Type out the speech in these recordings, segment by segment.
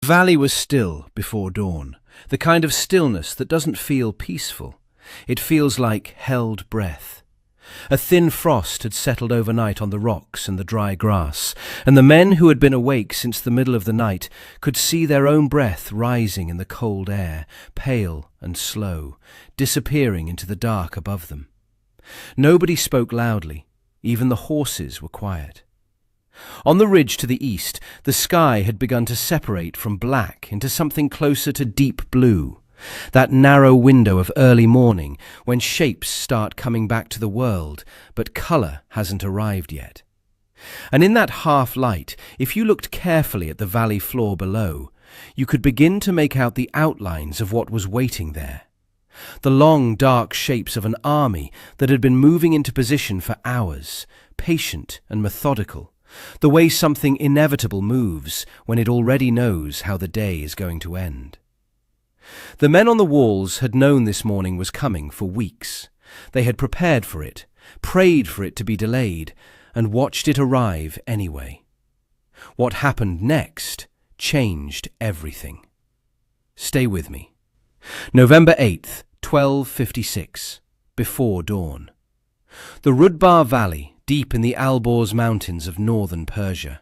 valley was still before dawn, the kind of stillness that doesn't feel peaceful. It feels like held breath. A thin frost had settled overnight on the rocks and the dry grass, and the men who had been awake since the middle of the night could see their own breath rising in the cold air, pale and slow, disappearing into the dark above them. Nobody spoke loudly. Even the horses were quiet. On the ridge to the east, the sky had begun to separate from black into something closer to deep blue, that narrow window of early morning when shapes start coming back to the world, but colour hasn't arrived yet. And in that half-light, if you looked carefully at the valley floor below, you could begin to make out the outlines of what was waiting there. The long, dark shapes of an army that had been moving into position for hours, patient and methodical, the way something inevitable moves when it already knows how the day is going to end. The men on the walls had known this morning was coming for weeks. They had prepared for it, prayed for it to be delayed, and watched it arrive anyway. What happened next changed everything. Stay with me. November 8th, 1256, before dawn. The Rudbar Valley, deep in the Alborz Mountains of northern Persia.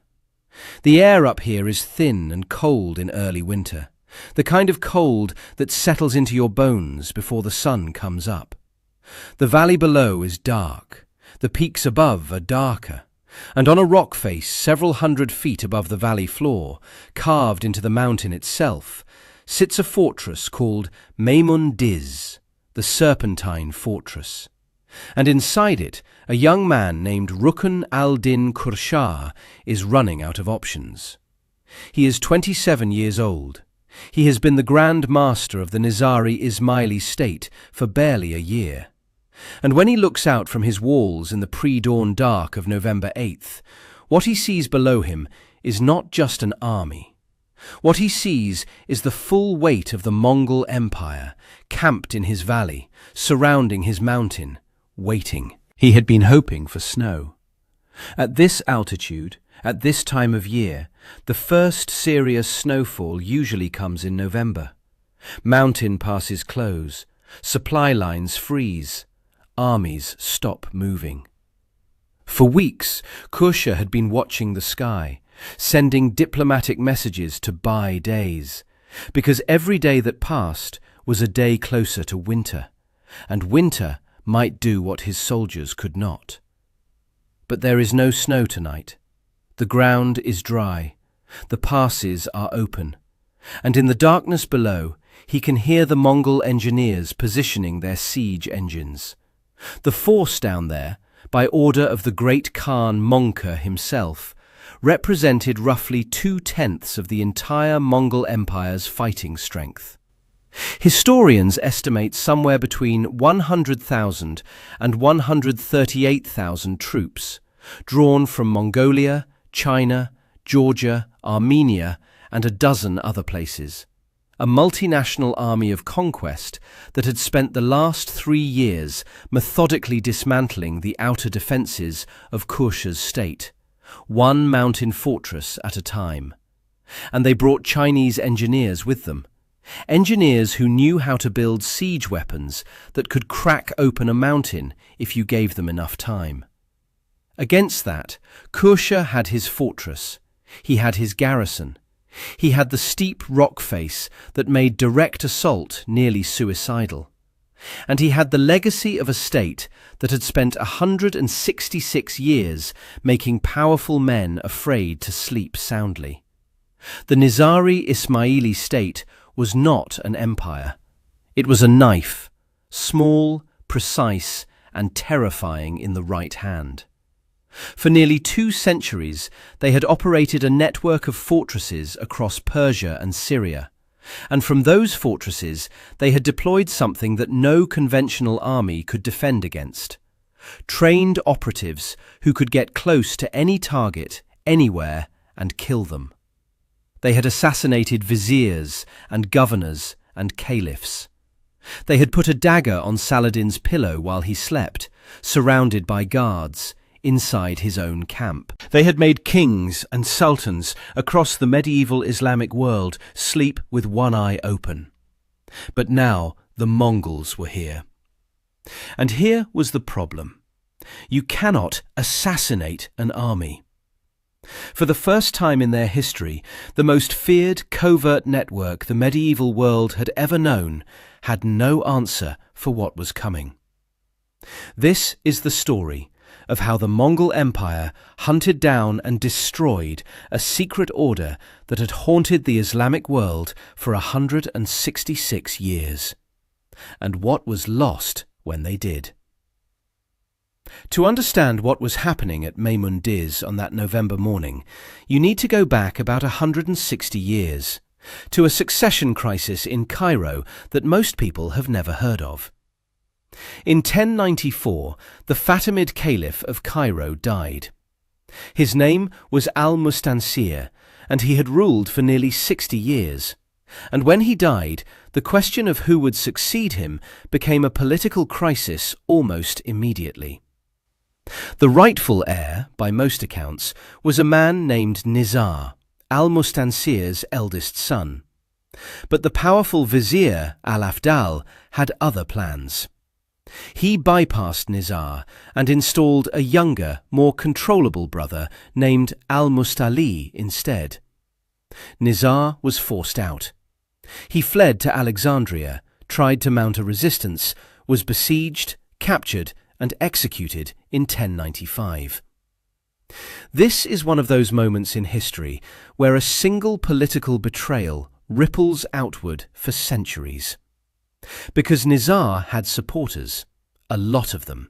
The air up here is thin and cold in early winter, the kind of cold that settles into your bones before the sun comes up. The valley below is dark, the peaks above are darker, and on a rock face several hundred feet above the valley floor, carved into the mountain itself, sits a fortress called Maimun Diz, the Serpentine Fortress. And inside it, a young man named Rukn al-Din Kurshah is running out of options. He is 27 years old. He has been the Grand Master of the Nizari Ismailis state for barely a year. And when he looks out from his walls in the pre-dawn dark of November 8th, what he sees below him is not just an army. What he sees is the full weight of the Mongol Empire, camped in his valley, surrounding his mountain, waiting. He had been hoping for snow. At this altitude, at this time of year, the first serious snowfall usually comes in November. Mountain passes close, supply lines freeze, armies stop moving. For weeks, Kursha had been watching the sky, sending diplomatic messages to buy days, because every day that passed was a day closer to winter, and winter might do what his soldiers could not. But there is no snow tonight. The ground is dry, the passes are open, and in the darkness below he can hear the Mongol engineers positioning their siege engines. The force down there, by order of the great Khan Mongke himself, represented roughly 2/10 of the entire Mongol Empire's fighting strength. Historians estimate somewhere between 100,000 and 138,000 troops, drawn from Mongolia, China, Georgia, Armenia, and a dozen other places. A multinational army of conquest that had spent the last 3 years methodically dismantling the outer defences of Kursha's state, one mountain fortress at a time. And they brought Chinese engineers with them. Engineers who knew how to build siege weapons that could crack open a mountain if you gave them enough time. Against that, Kursha had his fortress. He had his garrison. He had the steep rock face that made direct assault nearly suicidal. And he had the legacy of a state that had spent 166 years making powerful men afraid to sleep soundly. The Nizari Ismaili state was not an empire. It was a knife, small, precise, and terrifying in the right hand. For nearly 2 centuries, they had operated a network of fortresses across Persia and Syria, and from those fortresses they had deployed something that no conventional army could defend against: trained operatives who could get close to any target, anywhere, and kill them. They had assassinated viziers and governors and caliphs. They had put a dagger on Saladin's pillow while he slept, surrounded by guards, inside his own camp. They had made kings and sultans across the medieval Islamic world sleep with one eye open. But now the Mongols were here. And here was the problem. You cannot assassinate an army. For the first time in their history, the most feared covert network the medieval world had ever known had no answer for what was coming. This is the story of how the Mongol Empire hunted down and destroyed a secret order that had haunted the Islamic world for 166 years, and what was lost when they did. To understand what was happening at Meymun Diz on that November morning, you need to go back about 160 years, to a succession crisis in Cairo that most people have never heard of. In 1094, the Fatimid Caliph of Cairo died. His name was Al-Mustansir, and he had ruled for nearly 60 years. And when he died, the question of who would succeed him became a political crisis almost immediately. The rightful heir, by most accounts, was a man named Nizar, Al-Mustansir's eldest son. But the powerful vizier, Al-Afdal, had other plans. He bypassed Nizar and installed a younger, more controllable brother named Al-Mustali instead. Nizar was forced out. He fled to Alexandria, tried to mount a resistance, was besieged, captured, and executed in 1095. This is one of those moments in history where a single political betrayal ripples outward for centuries. Because Nizar had supporters, a lot of them.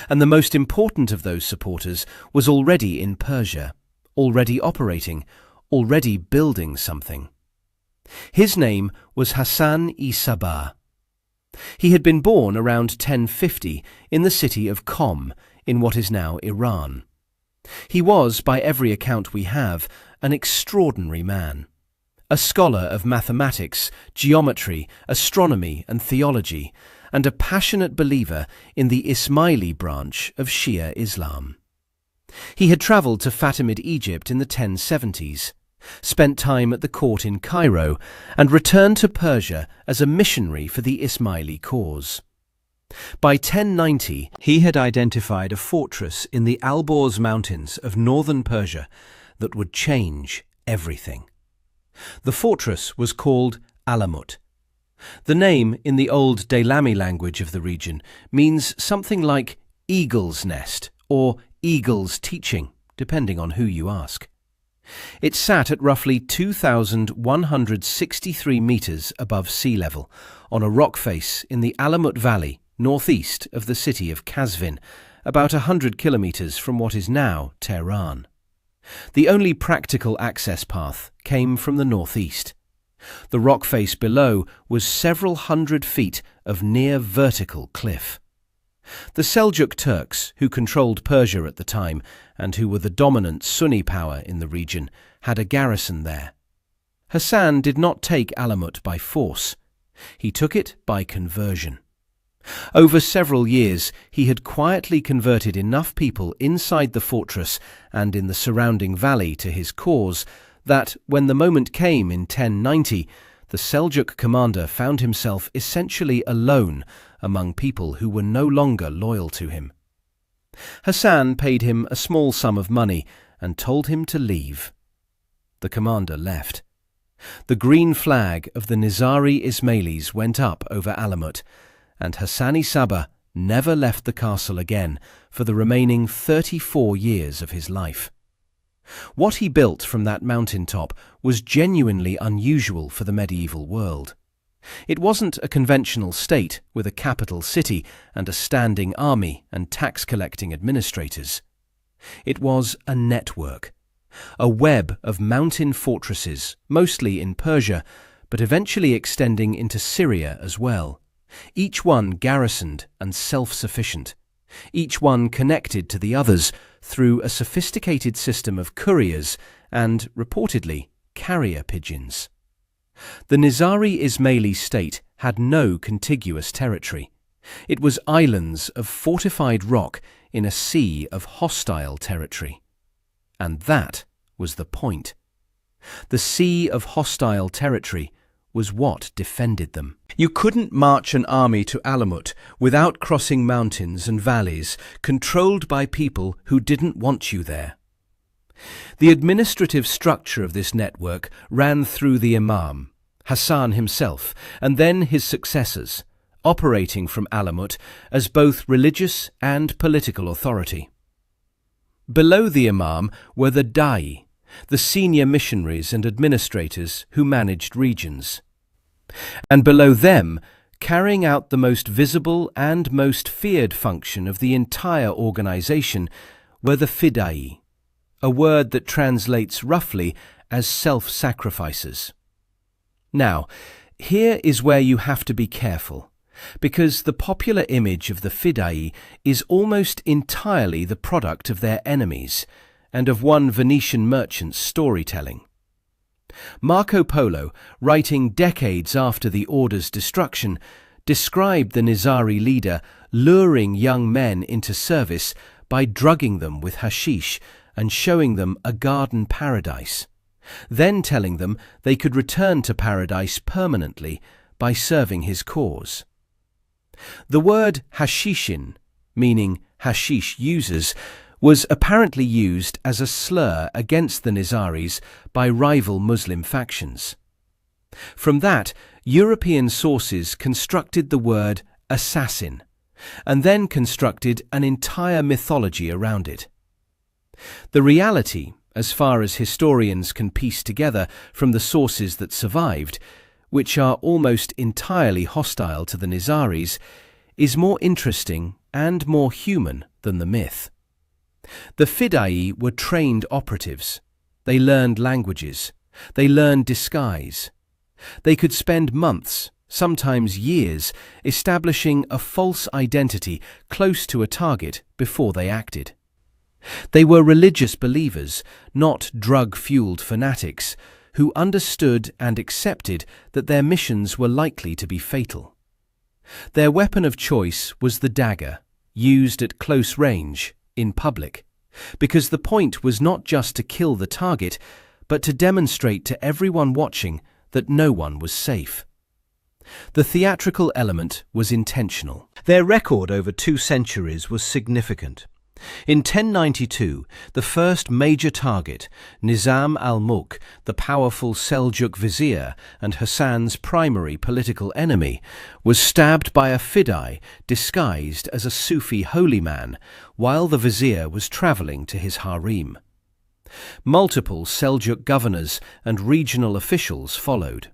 And the most important of those supporters was already in Persia, already operating, already building something. His name was Hassan-i-Sabah. He had been born around 1050 in the city of Qom, in what is now Iran. He was, by every account we have, an extraordinary man. A scholar of mathematics, geometry, astronomy and theology, and a passionate believer in the Ismaili branch of Shia Islam. He had travelled to Fatimid Egypt in the 1070s, spent time at the court in Cairo, and returned to Persia as a missionary for the Ismaili cause. By 1090, he had identified a fortress in the Alborz mountains of northern Persia that would change everything. The fortress was called Alamut. The name, in the old Daylami language of the region, means something like eagle's nest or eagle's teaching, depending on who you ask. It sat at roughly 2,163 metres above sea level, on a rock face in the Alamut Valley, northeast of the city of Kazvin, about 100 kilometres from what is now Tehran. The only practical access path came from the northeast. The rock face below was several hundred feet of near-vertical cliff. The Seljuk Turks, who controlled Persia at the time, and who were the dominant Sunni power in the region, had a garrison there. Hassan did not take Alamut by force. He took it by conversion. Over several years, he had quietly converted enough people inside the fortress and in the surrounding valley to his cause that, when the moment came in 1090, the Seljuk commander found himself essentially alone among people who were no longer loyal to him. Hassan paid him a small sum of money and told him to leave. The commander left. The green flag of the Nizari Ismailis went up over Alamut, and Hassan-i-Sabah never left the castle again for the remaining 34 years of his life. What he built from that mountaintop was genuinely unusual for the medieval world. It wasn't a conventional state with a capital city and a standing army and tax-collecting administrators. It was a network, a web of mountain fortresses, mostly in Persia, but eventually extending into Syria as well, each one garrisoned and self-sufficient, each one connected to the others through a sophisticated system of couriers and, reportedly, carrier pigeons. The Nizari Ismaili state had no contiguous territory. It was islands of fortified rock in a sea of hostile territory. And that was the point. The sea of hostile territory was what defended them. You couldn't march an army to Alamut without crossing mountains and valleys controlled by people who didn't want you there. The administrative structure of this network ran through the Imam, Hassan himself, and then his successors, operating from Alamut as both religious and political authority. Below the Imam were the Da'i, the senior missionaries and administrators who managed regions. And below them, carrying out the most visible and most feared function of the entire organization, were the Fida'i, a word that translates roughly as self-sacrificers. Now, here is where you have to be careful, because the popular image of the Fida'i is almost entirely the product of their enemies and of one Venetian merchant's storytelling. Marco Polo, writing decades after the Order's destruction, described the Nizari leader luring young men into service by drugging them with hashish and showing them a garden paradise, then telling them they could return to paradise permanently by serving his cause. The word hashishin, meaning hashish users, was apparently used as a slur against the Nizaris by rival Muslim factions. From that, European sources constructed the word assassin, and then constructed an entire mythology around it. The reality, as far as historians can piece together from the sources that survived, which are almost entirely hostile to the Nizaris, is more interesting and more human than the myth. The Fida'i were trained operatives. They learned languages. They learned disguise. They could spend months, sometimes years, establishing a false identity close to a target before they acted. They were religious believers, not drug-fueled fanatics, who understood and accepted that their missions were likely to be fatal. Their weapon of choice was the dagger, used at close range, in public, because the point was not just to kill the target, but to demonstrate to everyone watching that no one was safe. The theatrical element was intentional. Their record over 2 centuries was significant. In 1092, the first major target, Nizam al-Mulk, the powerful Seljuk vizier and Hassan's primary political enemy, was stabbed by a Fida'i disguised as a Sufi holy man while the vizier was travelling to his harem. Multiple Seljuk governors and regional officials followed.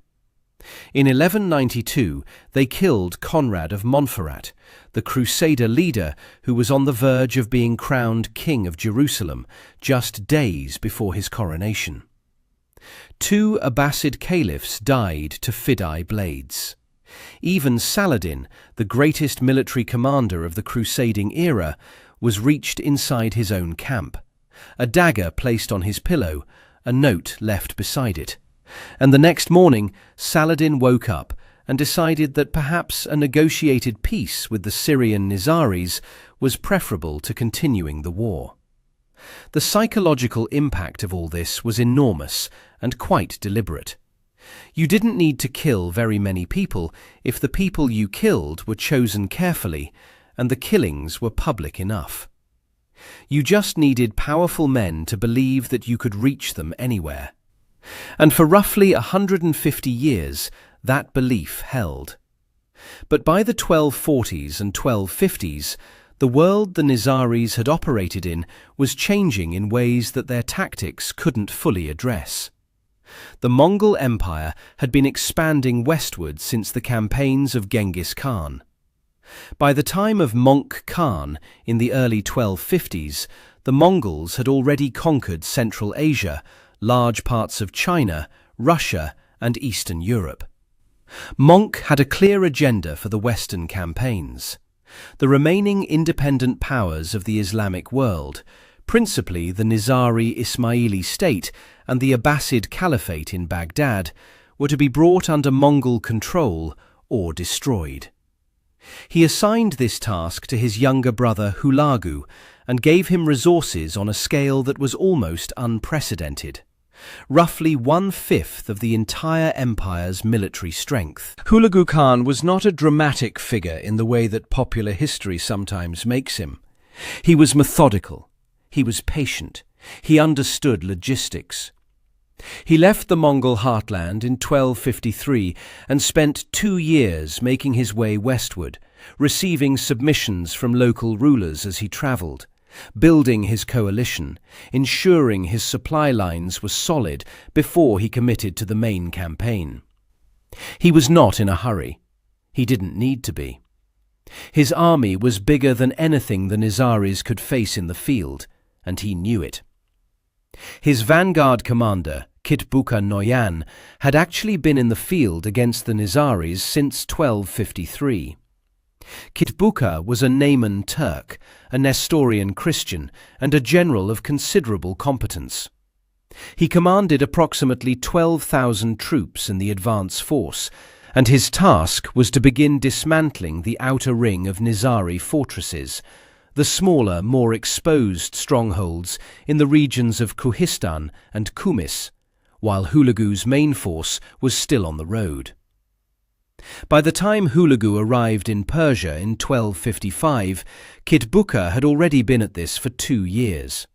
In 1192, they killed Conrad of Montferrat, the Crusader leader who was on the verge of being crowned King of Jerusalem just days before his coronation. 2 Abbasid caliphs died to Fida'i blades. Even Saladin, the greatest military commander of the crusading era, was reached inside his own camp, a dagger placed on his pillow, a note left beside it. And the next morning, Saladin woke up and decided that perhaps a negotiated peace with the Syrian Nizaris was preferable to continuing the war. The psychological impact of all this was enormous and quite deliberate. You didn't need to kill very many people if the people you killed were chosen carefully and the killings were public enough. You just needed powerful men to believe that you could reach them anywhere. And for roughly 150 years, that belief held. But by the 1240s and 1250s, the world the Nizaris had operated in was changing in ways that their tactics couldn't fully address. The Mongol Empire had been expanding westward since the campaigns of Genghis Khan. By the time of Möngke Khan in the early 1250s, the Mongols had already conquered Central Asia, large parts of China, Russia, and Eastern Europe. Möngke had a clear agenda for the Western campaigns. The remaining independent powers of the Islamic world, principally the Nizari Ismaili state and the Abbasid Caliphate in Baghdad, were to be brought under Mongol control or destroyed. He assigned this task to his younger brother Hulagu and gave him resources on a scale that was almost unprecedented. Roughly 1/5 of the entire empire's military strength. Hulagu Khan was not a dramatic figure in the way that popular history sometimes makes him. He was methodical. He was patient. He understood logistics. He left the Mongol heartland in 1253 and spent 2 years making his way westward, receiving submissions from local rulers as he travelled, building his coalition, ensuring his supply lines were solid before he committed to the main campaign. He was not in a hurry. He didn't need to be. His army was bigger than anything the Nizaris could face in the field, and he knew it. His vanguard commander, Kitbuka Noyan, had actually been in the field against the Nizaris since 1253. Kitbuka was a Nayman Turk, a Nestorian Christian, and a general of considerable competence. He commanded approximately 12,000 troops in the advance force, and his task was to begin dismantling the outer ring of Nizari fortresses, the smaller, more exposed strongholds in the regions of Kuhistan and Kumis, while Hulagu's main force was still on the road. By the time Hulagu arrived in Persia in 1255, Kitbuka had already been at this for 2 years.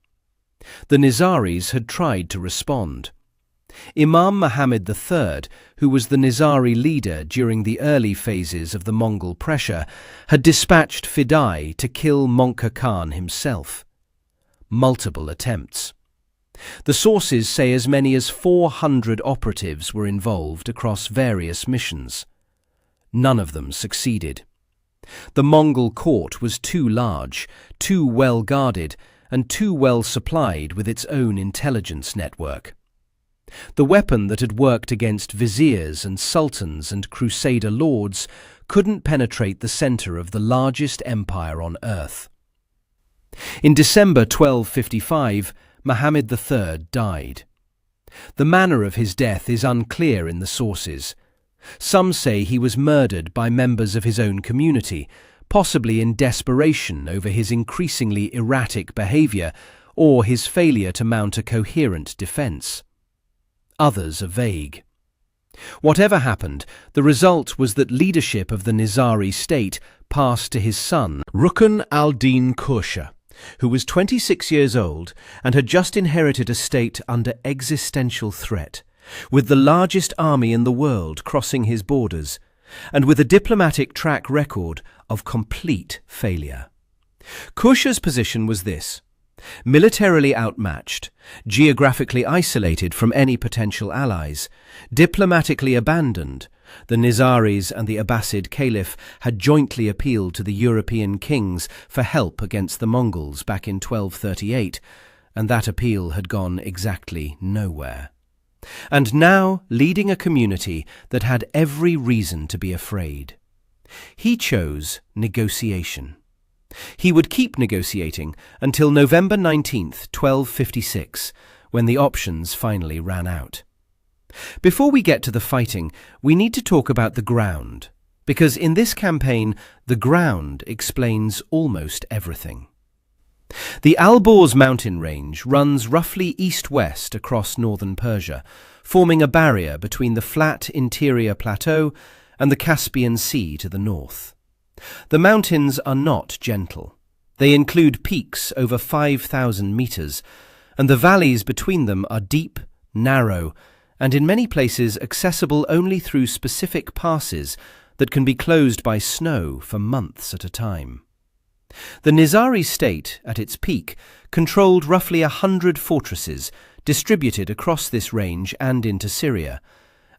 The Nizaris had tried to respond. Imam Muhammad III, who was the Nizari leader during the early phases of the Mongol pressure, had dispatched Fidai to kill Monka Khan himself. Multiple attempts. The sources say as many as 400 operatives were involved across various missions. None of them succeeded. The Mongol court was too large, too well guarded, and too well supplied with its own intelligence network. The weapon that had worked against viziers and sultans and crusader lords couldn't penetrate the center of the largest empire on earth. In December 1255, Muhammad III died. The manner of his death is unclear in the sources. Some say he was murdered by members of his own community, possibly in desperation over his increasingly erratic behavior or his failure to mount a coherent defense. Others are vague. Whatever happened, the result was that leadership of the Nizari state passed to his son, Rukn al-Din Kusha, who was 26 years old and had just inherited a state under existential threat, with the largest army in the world crossing his borders, and with a diplomatic track record of complete failure. Kusha's position was this: militarily outmatched, geographically isolated from any potential allies, diplomatically abandoned. The Nizaris and the Abbasid Caliph had jointly appealed to the European kings for help against the Mongols back in 1238, and that appeal had gone exactly nowhere. And now leading a community that had every reason to be afraid. He chose negotiation. He would keep negotiating until November 19th, 1256, when the options finally ran out. Before we get to the fighting, we need to talk about the ground, because in this campaign, the ground explains almost everything. The Alborz mountain range runs roughly east-west across northern Persia, forming a barrier between the flat interior plateau and the Caspian Sea to the north. The mountains are not gentle. They include peaks over 5,000 meters, and the valleys between them are deep, narrow, and in many places accessible only through specific passes that can be closed by snow for months at a time. The Nizari state, at its peak, controlled roughly 100 fortresses distributed across this range and into Syria,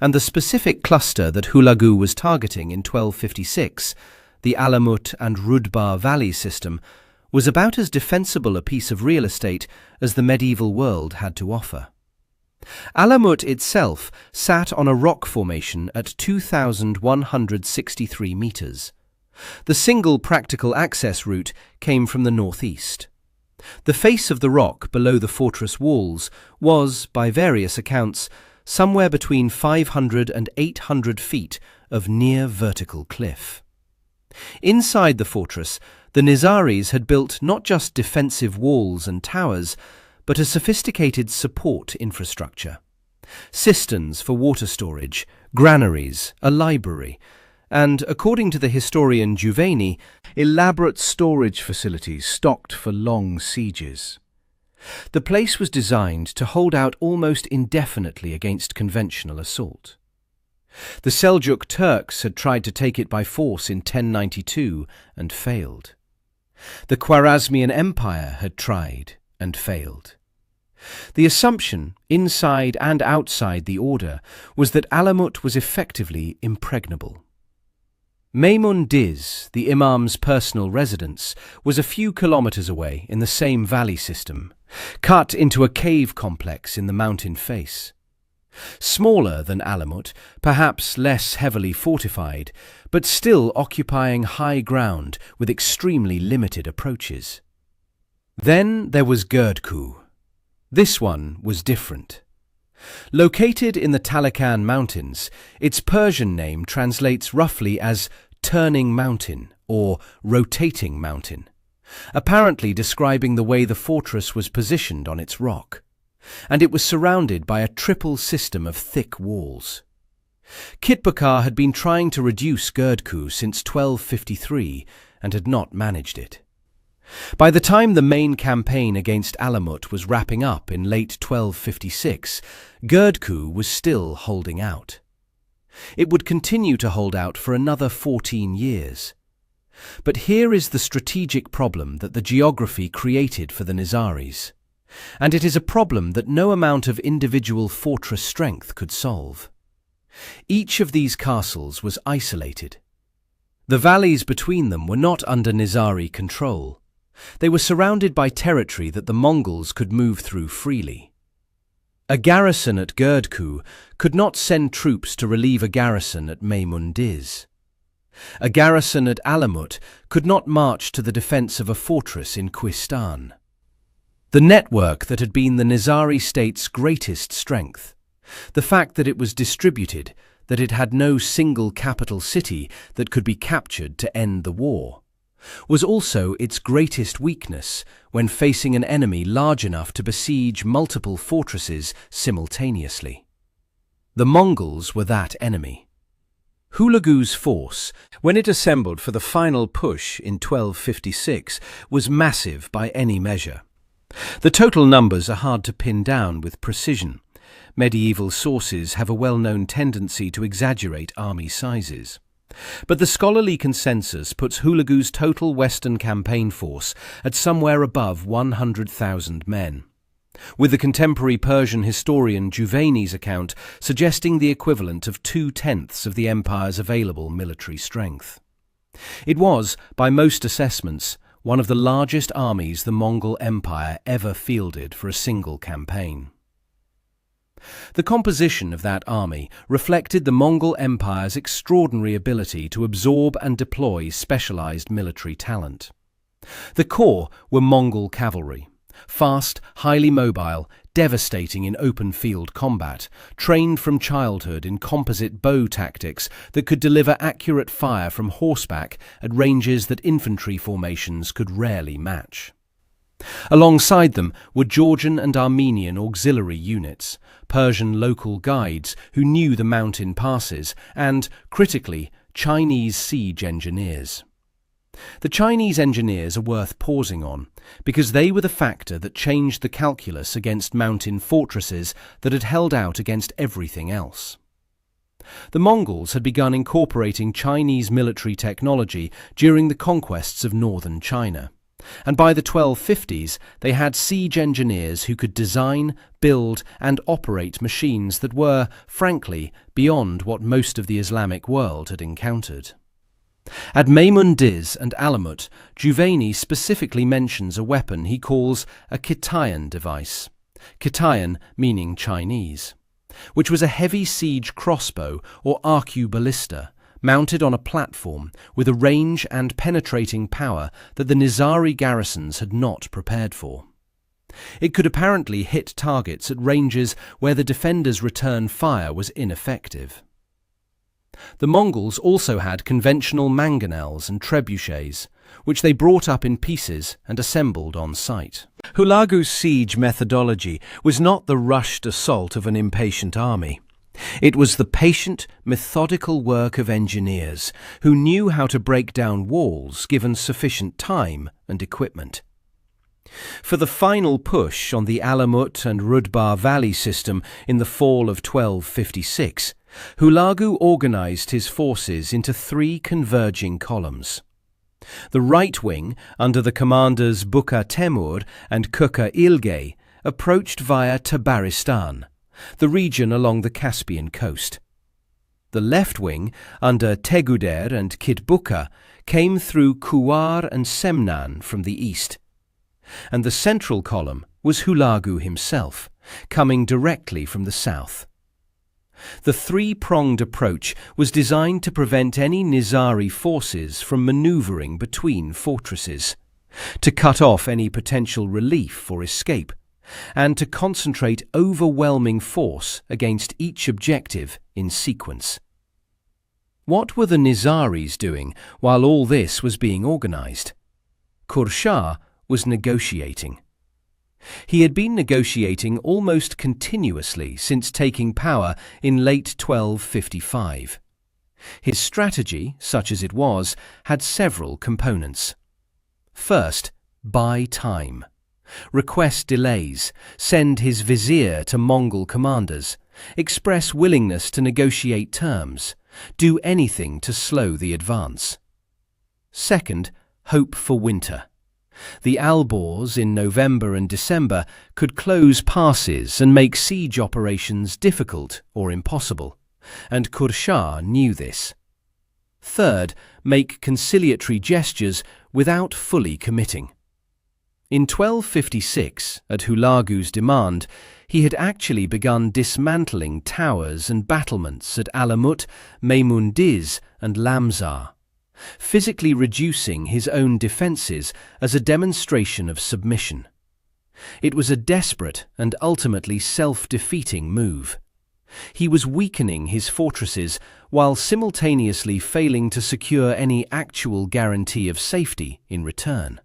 and the specific cluster that Hulagu was targeting in 1256, the Alamut and Rudbar Valley system, was about as defensible a piece of real estate as the medieval world had to offer. Alamut itself sat on a rock formation at 2,163 meters. The single practical access route came from the northeast. The face of the rock below the fortress walls was, by various accounts, somewhere between 500 and 800 feet of near vertical cliff. Inside the fortress, the Nizaris had built not just defensive walls and towers, but a sophisticated support infrastructure. Cisterns for water storage, granaries, a library, and, according to the historian Juveni, elaborate storage facilities stocked for long sieges. The place was designed to hold out almost indefinitely against conventional assault. The Seljuk Turks had tried to take it by force in 1092 and failed. The Khwarezmian Empire had tried and failed. The assumption, inside and outside the order, was that Alamut was effectively impregnable. Maimun Diz, the Imam's personal residence, was a few kilometers away in the same valley system, cut into a cave complex in the mountain face. Smaller than Alamut, perhaps less heavily fortified, but still occupying high ground with extremely limited approaches. Then there was Gerdku. This one was different. Located in the Talakan Mountains, its Persian name translates roughly as turning mountain or rotating mountain, apparently describing the way the fortress was positioned on its rock, and it was surrounded by a triple system of thick walls. Kitbakar had been trying to reduce Gerdku since 1253 and had not managed it. By the time the main campaign against Alamut was wrapping up in late 1256, Gerdku was still holding out. It would continue to hold out for another 14 years. But here is the strategic problem that the geography created for the Nizaris, and it is a problem that no amount of individual fortress strength could solve. Each of these castles was isolated. The valleys between them were not under Nizari control. They were surrounded by territory that the Mongols could move through freely. A garrison at Gerdku could not send troops to relieve a garrison at Maimun Diz. A garrison at Alamut could not march to the defense of a fortress in Quistan. The network that had been the Nizari state's greatest strength, the fact that it was distributed, that it had no single capital city that could be captured to end the war, was also its greatest weakness when facing an enemy large enough to besiege multiple fortresses simultaneously. The Mongols were that enemy. Hulagu's force, when it assembled for the final push in 1256, was massive by any measure. The total numbers are hard to pin down with precision. Medieval sources have a well-known tendency to exaggerate army sizes. But the scholarly consensus puts Hulagu's total Western campaign force at somewhere above 100,000 men, with the contemporary Persian historian Juveni's account suggesting the equivalent of 2/10 of the empire's available military strength. It was, by most assessments, one of the largest armies the Mongol Empire ever fielded for a single campaign. The composition of that army reflected the Mongol Empire's extraordinary ability to absorb and deploy specialized military talent. The core were Mongol cavalry, fast, highly mobile, devastating in open-field combat, trained from childhood in composite bow tactics that could deliver accurate fire from horseback at ranges that infantry formations could rarely match. Alongside them were Georgian and Armenian auxiliary units, Persian local guides who knew the mountain passes, and, critically, Chinese siege engineers. The Chinese engineers are worth pausing on, because they were the factor that changed the calculus against mountain fortresses that had held out against everything else. The Mongols had begun incorporating Chinese military technology during the conquests of northern China, and by the 1250s they had siege engineers who could design, build and operate machines that were, frankly, beyond what most of the Islamic world had encountered. At Maimun Diz and Alamut, Juveni specifically mentions a weapon he calls a Kitayan device, Kitayan meaning Chinese, which was a heavy siege crossbow or arqueballista, mounted on a platform with a range and penetrating power that the Nizari garrisons had not prepared for. It could apparently hit targets at ranges where the defenders' return fire was ineffective. The Mongols also had conventional mangonels and trebuchets, which they brought up in pieces and assembled on site. Hulagu's siege methodology was not the rushed assault of an impatient army. It was the patient, methodical work of engineers who knew how to break down walls given sufficient time and equipment. For the final push on the Alamut and Rudbar Valley system in the fall of 1256, Hulagu organized his forces into 3 converging columns. The right wing, under the commanders Buka Temur and Kuka Ilgey, approached via Tabaristan, the region along the Caspian coast. The left wing, under Teguder and Kitbuka, came through Kuwar and Semnan from the east. And the central column was Hulagu himself, coming directly from the south. The 3-pronged approach was designed to prevent any Nizari forces from maneuvering between fortresses, to cut off any potential relief or escape, and to concentrate overwhelming force against each objective in sequence. What were the Nizaris doing while all this was being organized? Qurshah was negotiating. He had been negotiating almost continuously since taking power in late 1255. His strategy, such as it was, had several components. First, buy time. Request delays, send his vizier to Mongol commanders, express willingness to negotiate terms, do anything to slow the advance. Second, hope for winter. The Alborz in November and December could close passes and make siege operations difficult or impossible, and Qurshah knew this. Third, make conciliatory gestures without fully committing. In 1256, at Hulagu's demand, he had actually begun dismantling towers and battlements at Alamut, Meymundiz and Lamzar, physically reducing his own defences as a demonstration of submission. It was a desperate and ultimately self-defeating move. He was weakening his fortresses while simultaneously failing to secure any actual guarantee of safety in return.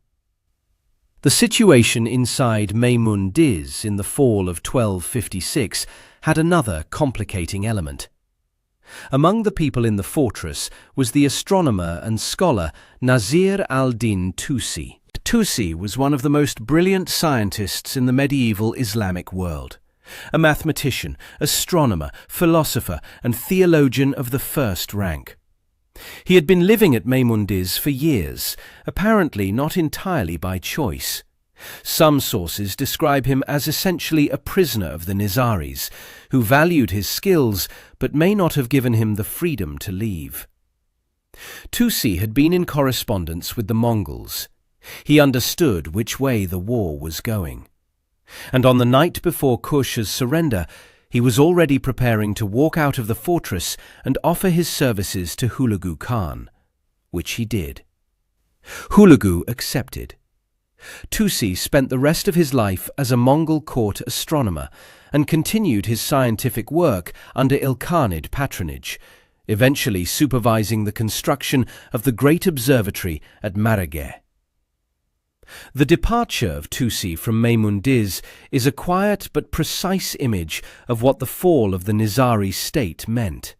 The situation inside Meymundiz in the fall of 1256 had another complicating element. Among the people in the fortress was the astronomer and scholar Nasir al-Din Tusi. Tusi was one of the most brilliant scientists in the medieval Islamic world. A mathematician, astronomer, philosopher, and theologian of the first rank. He had been living at Meymundiz for years, apparently not entirely by choice. Some sources describe him as essentially a prisoner of the Nizaris, who valued his skills but may not have given him the freedom to leave. Tusi had been in correspondence with the Mongols. He understood which way the war was going. And on the night before Qurshah's surrender, he was already preparing to walk out of the fortress and offer his services to Hulagu Khan, which he did. Hulagu accepted. Tusi spent the rest of his life as a Mongol court astronomer and continued his scientific work under Ilkhanid patronage, eventually supervising the construction of the great observatory at Marageh. The departure of Tusi from Meymundiz is a quiet but precise image of what the fall of the Nizari state meant.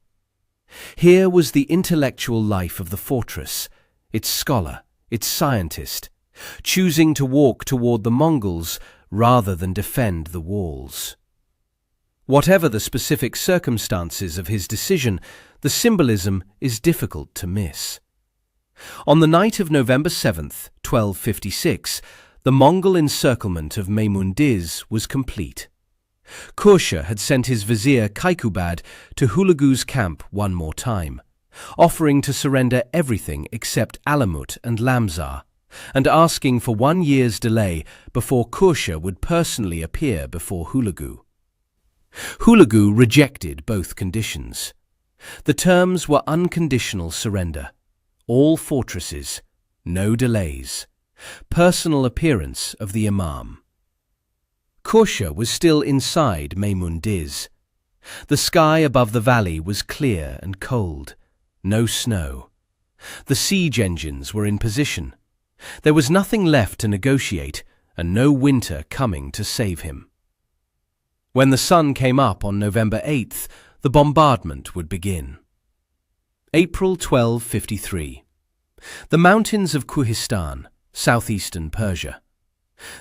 Here was the intellectual life of the fortress, its scholar, its scientist, choosing to walk toward the Mongols rather than defend the walls. Whatever the specific circumstances of his decision, the symbolism is difficult to miss. On the night of November 7th, 1256, the Mongol encirclement of Meymundiz was complete. Qurshah had sent his vizier Kaikubad to Hulagu's camp one more time, offering to surrender everything except Alamut and Lamzar, and asking for 1 year's delay before Qurshah would personally appear before Hulagu. Hulagu rejected both conditions. The terms were unconditional surrender, all fortresses, no delays, personal appearance of the Imam. Qurshah was still inside Meymundiz. The sky above the valley was clear and cold, no snow. The siege engines were in position. There was nothing left to negotiate, and no winter coming to save him. When the sun came up on November 8th, the bombardment would begin. April 1253. The mountains of Kuhistan, southeastern Persia.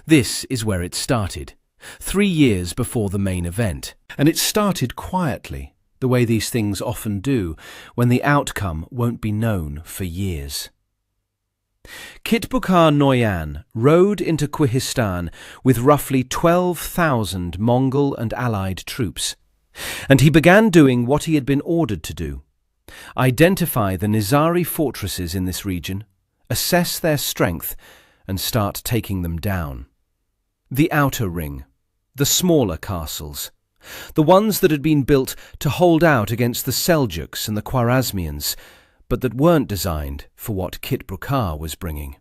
This is where it started, 3 years before the main event, and it started quietly, the way these things often do, when the outcome won't be known for years. Kitbukar Noyan rode into Kuhistan with roughly 12,000 Mongol and allied troops, and he began doing what he had been ordered to do: identify the Nizari fortresses in this region, assess their strength, and start taking them down. The outer ring, the smaller castles, the ones that had been built to hold out against the Seljuks and the Khwarezmians, but that weren't designed for what Kitbukar was bringing.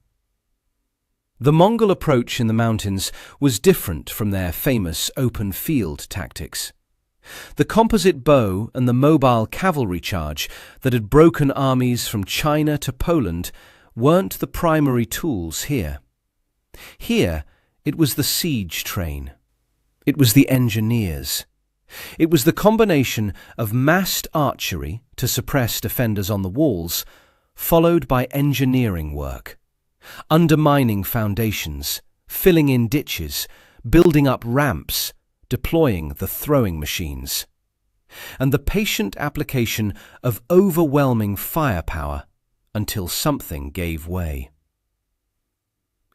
The Mongol approach in the mountains was different from their famous open field tactics. The composite bow and the mobile cavalry charge that had broken armies from China to Poland weren't the primary tools here. Here, it was the siege train. It was the engineers. It was the combination of massed archery to suppress defenders on the walls, followed by engineering work, undermining foundations, filling in ditches, building up ramps, deploying the throwing machines, and the patient application of overwhelming firepower until something gave way.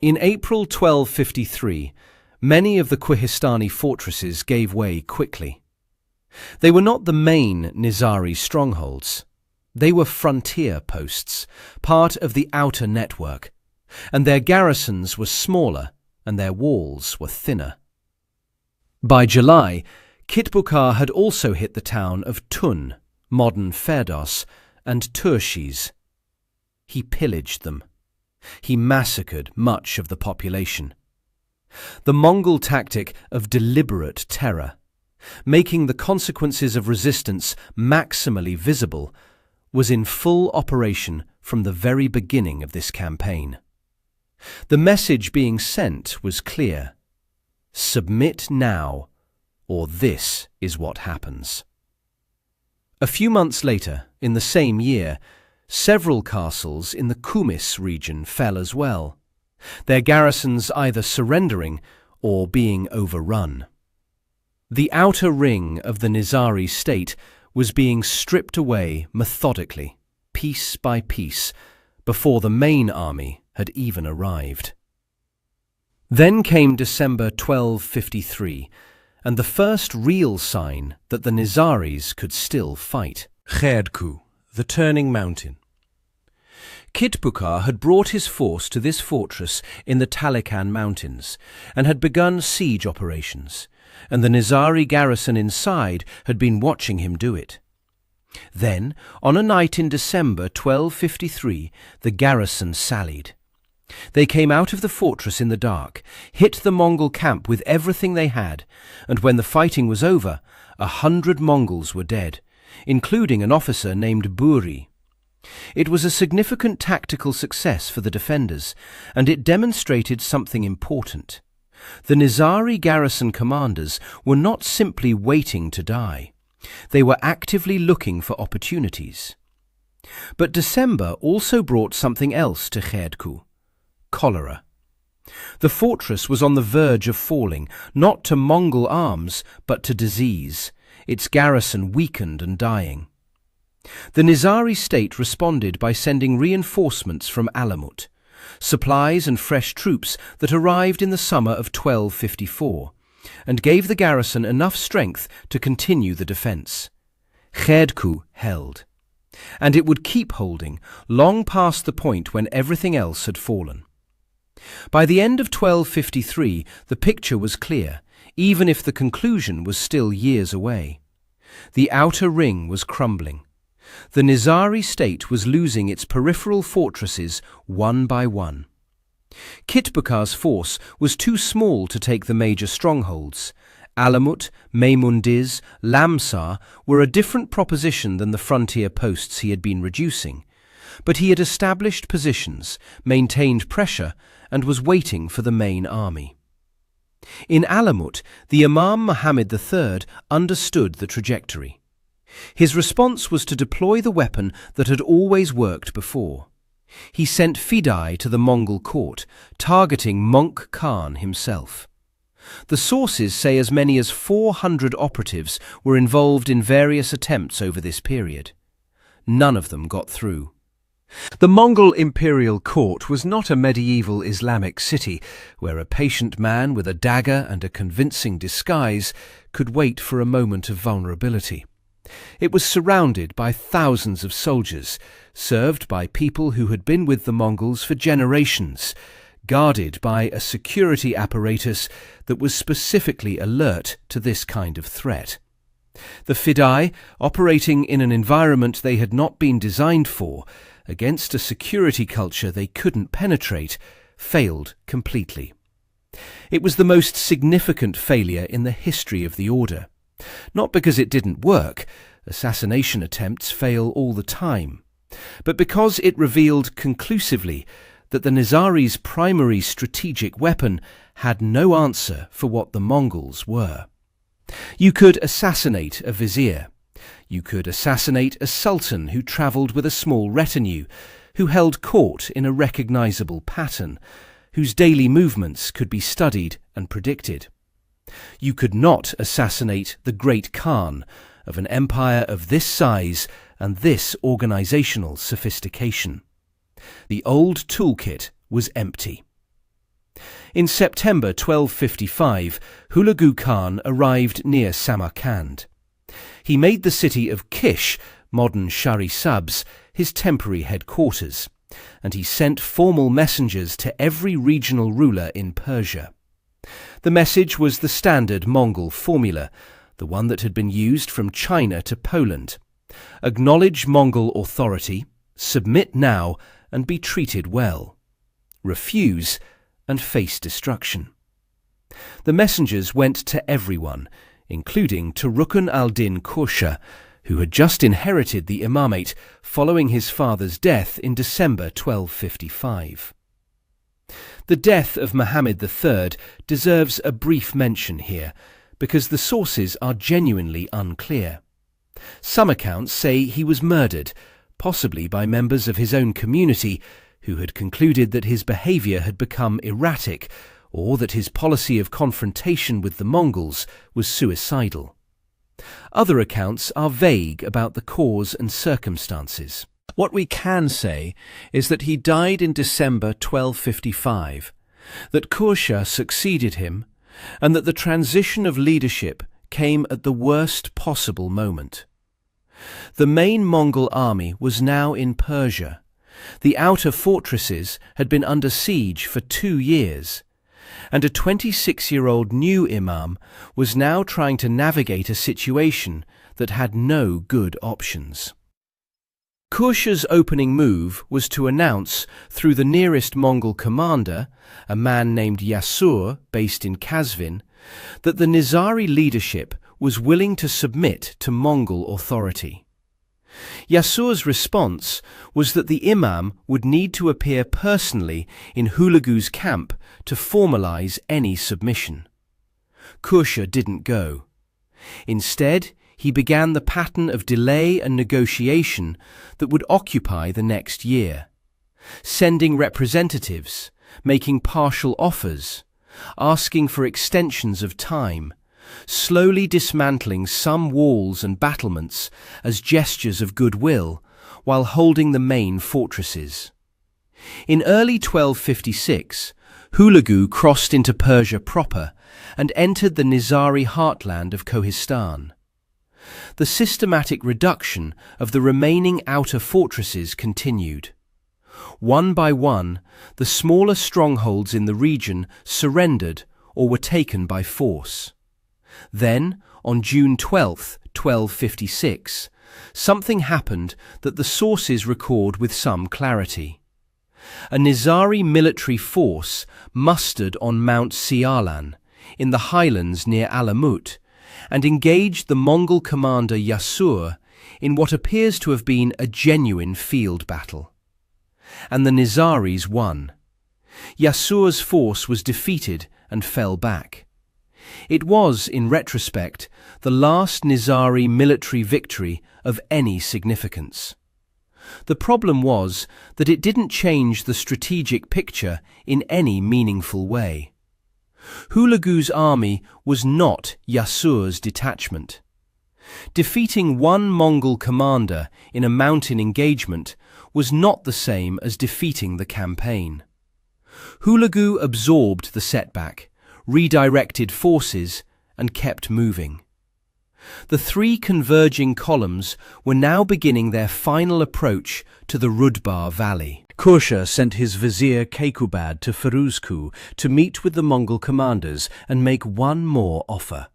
In April 1253, many of the Kuhistani fortresses gave way quickly. They were not the main Nizari strongholds. They were frontier posts, part of the outer network, and their garrisons were smaller and their walls were thinner. By July, Kitbukar had also hit the town of Tun, modern Ferdos, and Turshis. He pillaged them. He massacred much of the population. The Mongol tactic of deliberate terror, making the consequences of resistance maximally visible, was in full operation from the very beginning of this campaign. The message being sent was clear: submit now, or this is what happens. A few months later, in the same year, several castles in the Kumis region fell as well, their garrisons either surrendering or being overrun. The outer ring of the Nizari state was being stripped away methodically, piece by piece, before the main army had even arrived. Then came December 1253, and the first real sign that the Nizaris could still fight. Kherdku, the Turning Mountain. Kitbukar had brought his force to this fortress in the Talikan Mountains and had begun siege operations, and the Nizari garrison inside had been watching him do it. Then, on a night in December 1253, the garrison sallied. They came out of the fortress in the dark, hit the Mongol camp with everything they had, and when the fighting was over, 100 Mongols were dead, including an officer named Buri. It was a significant tactical success for the defenders, and it demonstrated something important. The Nizari garrison commanders were not simply waiting to die. They were actively looking for opportunities. But December also brought something else to Kherdku: cholera. The fortress was on the verge of falling, not to Mongol arms, but to disease, its garrison weakened and dying. The Nizari state responded by sending reinforcements from Alamut, supplies and fresh troops that arrived in the summer of 1254, and gave the garrison enough strength to continue the defence. Kherdku held, and it would keep holding long past the point when everything else had fallen. By the end of 1253, the picture was clear, even if the conclusion was still years away. The outer ring was crumbling. The Nizari state was losing its peripheral fortresses one by one. Kitbukar's force was too small to take the major strongholds, Alamut, Meymundiz, Lamsar were a different proposition than the frontier posts he had been reducing, but he had established positions, maintained pressure, and was waiting for the main army. In Alamut, the Imam Muhammad III understood the trajectory. His response was to deploy the weapon that had always worked before. He sent Fidai to the Mongol court, targeting Monk Khan himself. The sources say as many as 400 operatives were involved in various attempts over this period. None of them got through. The Mongol imperial court was not a medieval Islamic city where a patient man with a dagger and a convincing disguise could wait for a moment of vulnerability. It was surrounded by thousands of soldiers, served by people who had been with the Mongols for generations, guarded by a security apparatus that was specifically alert to this kind of threat. The Fidai, operating in an environment they had not been designed for, against a security culture they couldn't penetrate, failed completely. It was the most significant failure in the history of the order. Not because it didn't work, assassination attempts fail all the time, but because it revealed conclusively that the Nizari's primary strategic weapon had no answer for what the Mongols were. You could assassinate a vizier. You could assassinate a sultan who travelled with a small retinue, who held court in a recognizable pattern, whose daily movements could be studied and predicted. You could not assassinate the great Khan of an empire of this size and this organizational sophistication. The old toolkit was empty. In September 1255, Hulagu Khan arrived near Samarkand. He made the city of Kish, modern Shari-Sabz, his temporary headquarters, and he sent formal messengers to every regional ruler in Persia. The message was the standard Mongol formula, the one that had been used from China to Poland. Acknowledge Mongol authority, submit now, and be treated well. Refuse, and face destruction. The messengers went to everyone, including to Rukn al-Din Korsha, who had just inherited the imamate following his father's death in December 1255. The death of Muhammad III deserves a brief mention here, because the sources are genuinely unclear. Some accounts say he was murdered, possibly by members of his own community, who had concluded that his behaviour had become erratic, or that his policy of confrontation with the Mongols was suicidal. Other accounts are vague about the cause and circumstances. What we can say is that he died in December 1255, that Korsha succeeded him, and that the transition of leadership came at the worst possible moment. The main Mongol army was now in Persia. The outer fortresses had been under siege for 2 years, and a 26-year-old new imam was now trying to navigate a situation that had no good options. Korsha's opening move was to announce through the nearest Mongol commander, a man named Yasur, based in Kazvin, that the Nizari leadership was willing to submit to Mongol authority. Yasur's response was that the imam would need to appear personally in Hulagu's camp to formalize any submission. Korsha didn't go. Instead, he began the pattern of delay and negotiation that would occupy the next year, sending representatives, making partial offers, asking for extensions of time, slowly dismantling some walls and battlements as gestures of goodwill, while holding the main fortresses. In early 1256, Hulagu crossed into Persia proper and entered the Nizari heartland of Kohistan. The systematic reduction of the remaining outer fortresses continued. One by one, the smaller strongholds in the region surrendered or were taken by force. Then, on June 12, 1256, something happened that the sources record with some clarity. A Nizari military force mustered on Mount Sialan, in the highlands near Alamut and engaged the Mongol commander Yasur in what appears to have been a genuine field battle. And the Nizaris won. Yasur's force was defeated and fell back. It was, in retrospect, the last Nizari military victory of any significance. The problem was that it didn't change the strategic picture in any meaningful way. Hulagu's army was not Yasur's detachment. Defeating one Mongol commander in a mountain engagement was not the same as defeating the campaign. Hulagu absorbed the setback, redirected forces, and kept moving. The three converging columns were now beginning their final approach to the Rudbar Valley. Kursha sent his vizier Kekubad to Firuzku to meet with the Mongol commanders and make one more offer: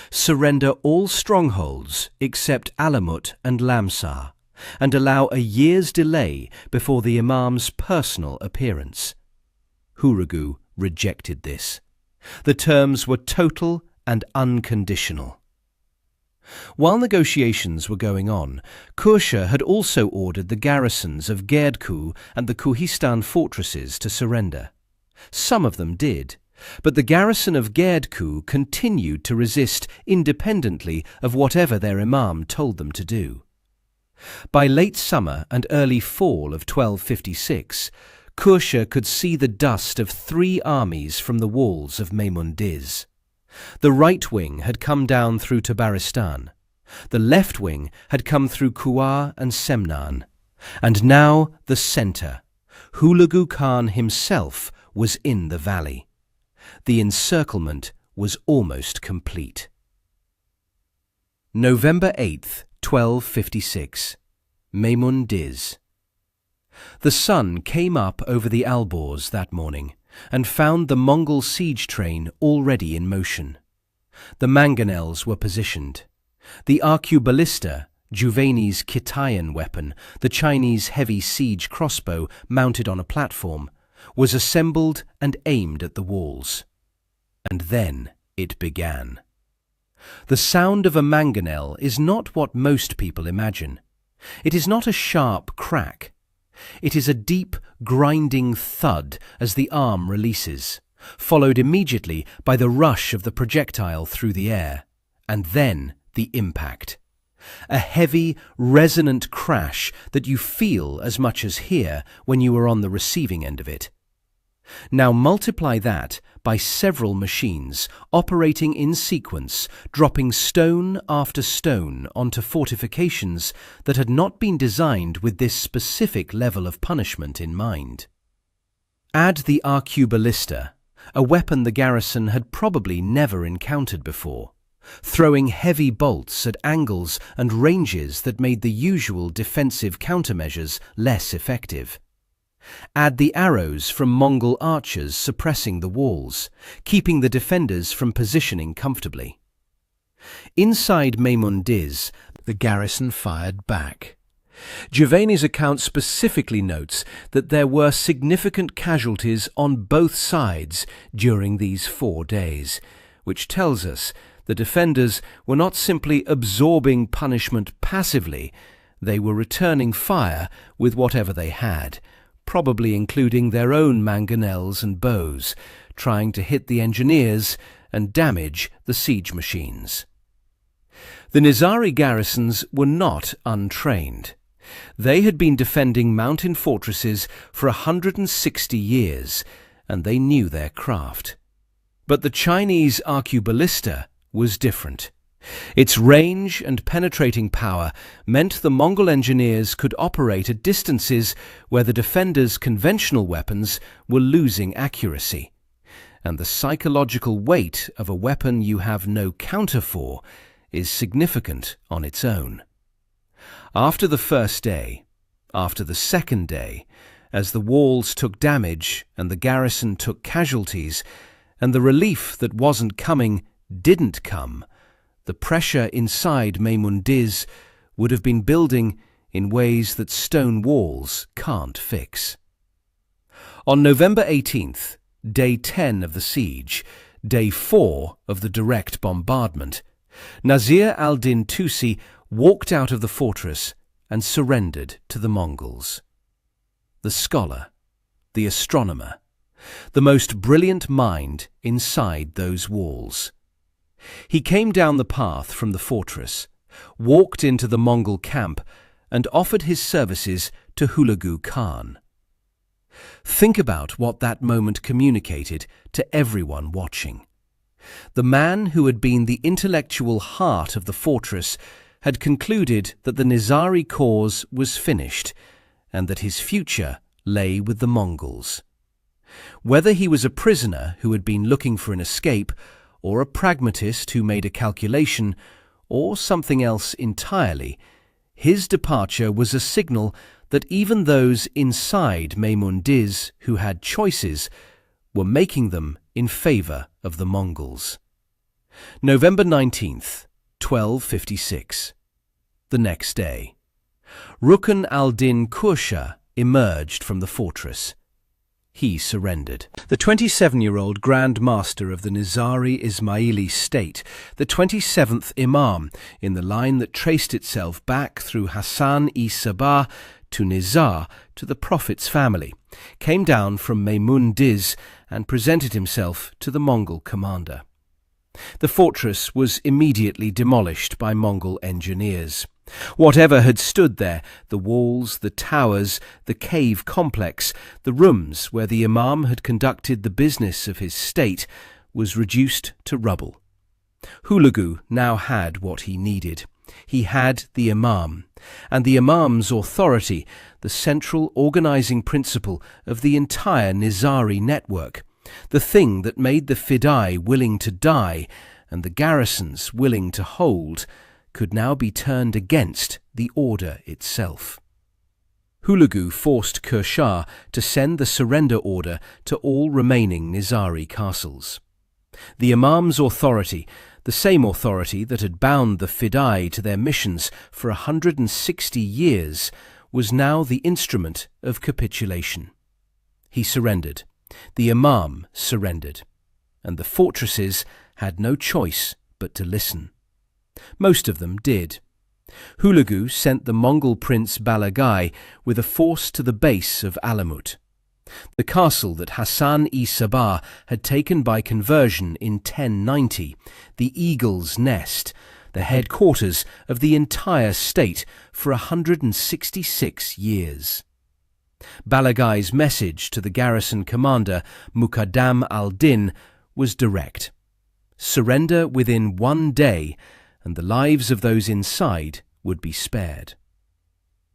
surrender all strongholds except Alamut and Lamsar, and allow a year's delay before the Imam's personal appearance. Hulagu rejected this. The terms were total and unconditional. While negotiations were going on, Kursha had also ordered the garrisons of Gerdku and the Kuhistan fortresses to surrender. Some of them did, but the garrison of Gerdku continued to resist independently of whatever their imam told them to do. By late summer and early fall of 1256, Kursha could see the dust of three armies from the walls of Maimundiz. The right wing had come down through Tabaristan. The left wing had come through Kuwa and Semnan. And now the centre. Hulagu Khan himself was in the valley. The encirclement was almost complete. November 8th, 1256. Maimundiz. The sun came up over the Alborz that morning and found the Mongol siege train already in motion. The mangonels were positioned. The arqueballista, Juvayni's Kitayan weapon, the Chinese heavy siege crossbow mounted on a platform, was assembled and aimed at the walls. And then it began. The sound of a mangonel is not what most people imagine. It is not a sharp crack. It is a deep, grinding thud as the arm releases, followed immediately by the rush of the projectile through the air, and then the impact. A heavy, resonant crash that you feel as much as hear when you are on the receiving end of it. Now multiply that by several machines operating in sequence, dropping stone after stone onto fortifications that had not been designed with this specific level of punishment in mind. Add the arqueballista, a weapon the garrison had probably never encountered before, throwing heavy bolts at angles and ranges that made the usual defensive countermeasures less effective. Add the arrows from Mongol archers suppressing the walls, keeping the defenders from positioning comfortably. Inside Maimundiz, the garrison fired back. Juvayni's account specifically notes that there were significant casualties on both sides during these 4 days, which tells us the defenders were not simply absorbing punishment passively, they were returning fire with whatever they had, probably including their own mangonels and bows, trying to hit the engineers and damage the siege machines. The Nizari garrisons were not untrained. They had been defending mountain fortresses for 160 years, and they knew their craft. But the Chinese arqueballista was different. Its range and penetrating power meant the Mongol engineers could operate at distances where the defenders' conventional weapons were losing accuracy. And the psychological weight of a weapon you have no counter for is significant on its own. After the first day, after the second day, as the walls took damage and the garrison took casualties, and the relief that wasn't coming didn't come, the pressure inside Maimundiz would have been building in ways that stone walls can't fix. On November 18th, day 10 of the siege, day 4 of the direct bombardment, Nasir al-Din Tusi walked out of the fortress and surrendered to the Mongols. The scholar, the astronomer, the most brilliant mind inside those walls. He came down the path from the fortress, walked into the Mongol camp, and offered his services to Hulagu Khan. Think about what that moment communicated to everyone watching. The man who had been the intellectual heart of the fortress had concluded that the Nizari cause was finished and that his future lay with the Mongols. Whether he was a prisoner who had been looking for an escape, or a pragmatist who made a calculation, or something else entirely, his departure was a signal that even those inside Maimun Diz who had choices were making them in favour of the Mongols. November 19th, 1256. The next day, Rukn al-Din Kursha emerged from the fortress. He surrendered. The 27-year-old Grand Master of the Nizari Ismailis state, the 27th Imam in the line that traced itself back through Hassan-i-Sabah to Nizar to the Prophet's family, came down from Maimun Diz and presented himself to the Mongol commander. The fortress was immediately demolished by Mongol engineers. Whatever had stood there, the walls, the towers, the cave complex, the rooms where the Imam had conducted the business of his state, was reduced to rubble. Hulagu now had what he needed. He had the Imam, and the Imam's authority, the central organizing principle of the entire Nizari network, the thing that made the Fidai willing to die and the garrisons willing to hold, could now be turned against the order itself. Hulagu forced Kursha to send the surrender order to all remaining Nizari castles. The Imam's authority, the same authority that had bound the Fidai to their missions for 160 years, was now the instrument of capitulation. He surrendered. The Imam surrendered, and the fortresses had no choice but to listen. Most of them did. Hulagu sent the Mongol prince Balagai with a force to the base of Alamut, the castle that Hassan-i-Sabah had taken by conversion in 1090, the Eagle's Nest, the headquarters of the entire state for 166 years. Balagai's message to the garrison commander, Muqaddam al-Din, was direct. Surrender within 1 day, and the lives of those inside would be spared.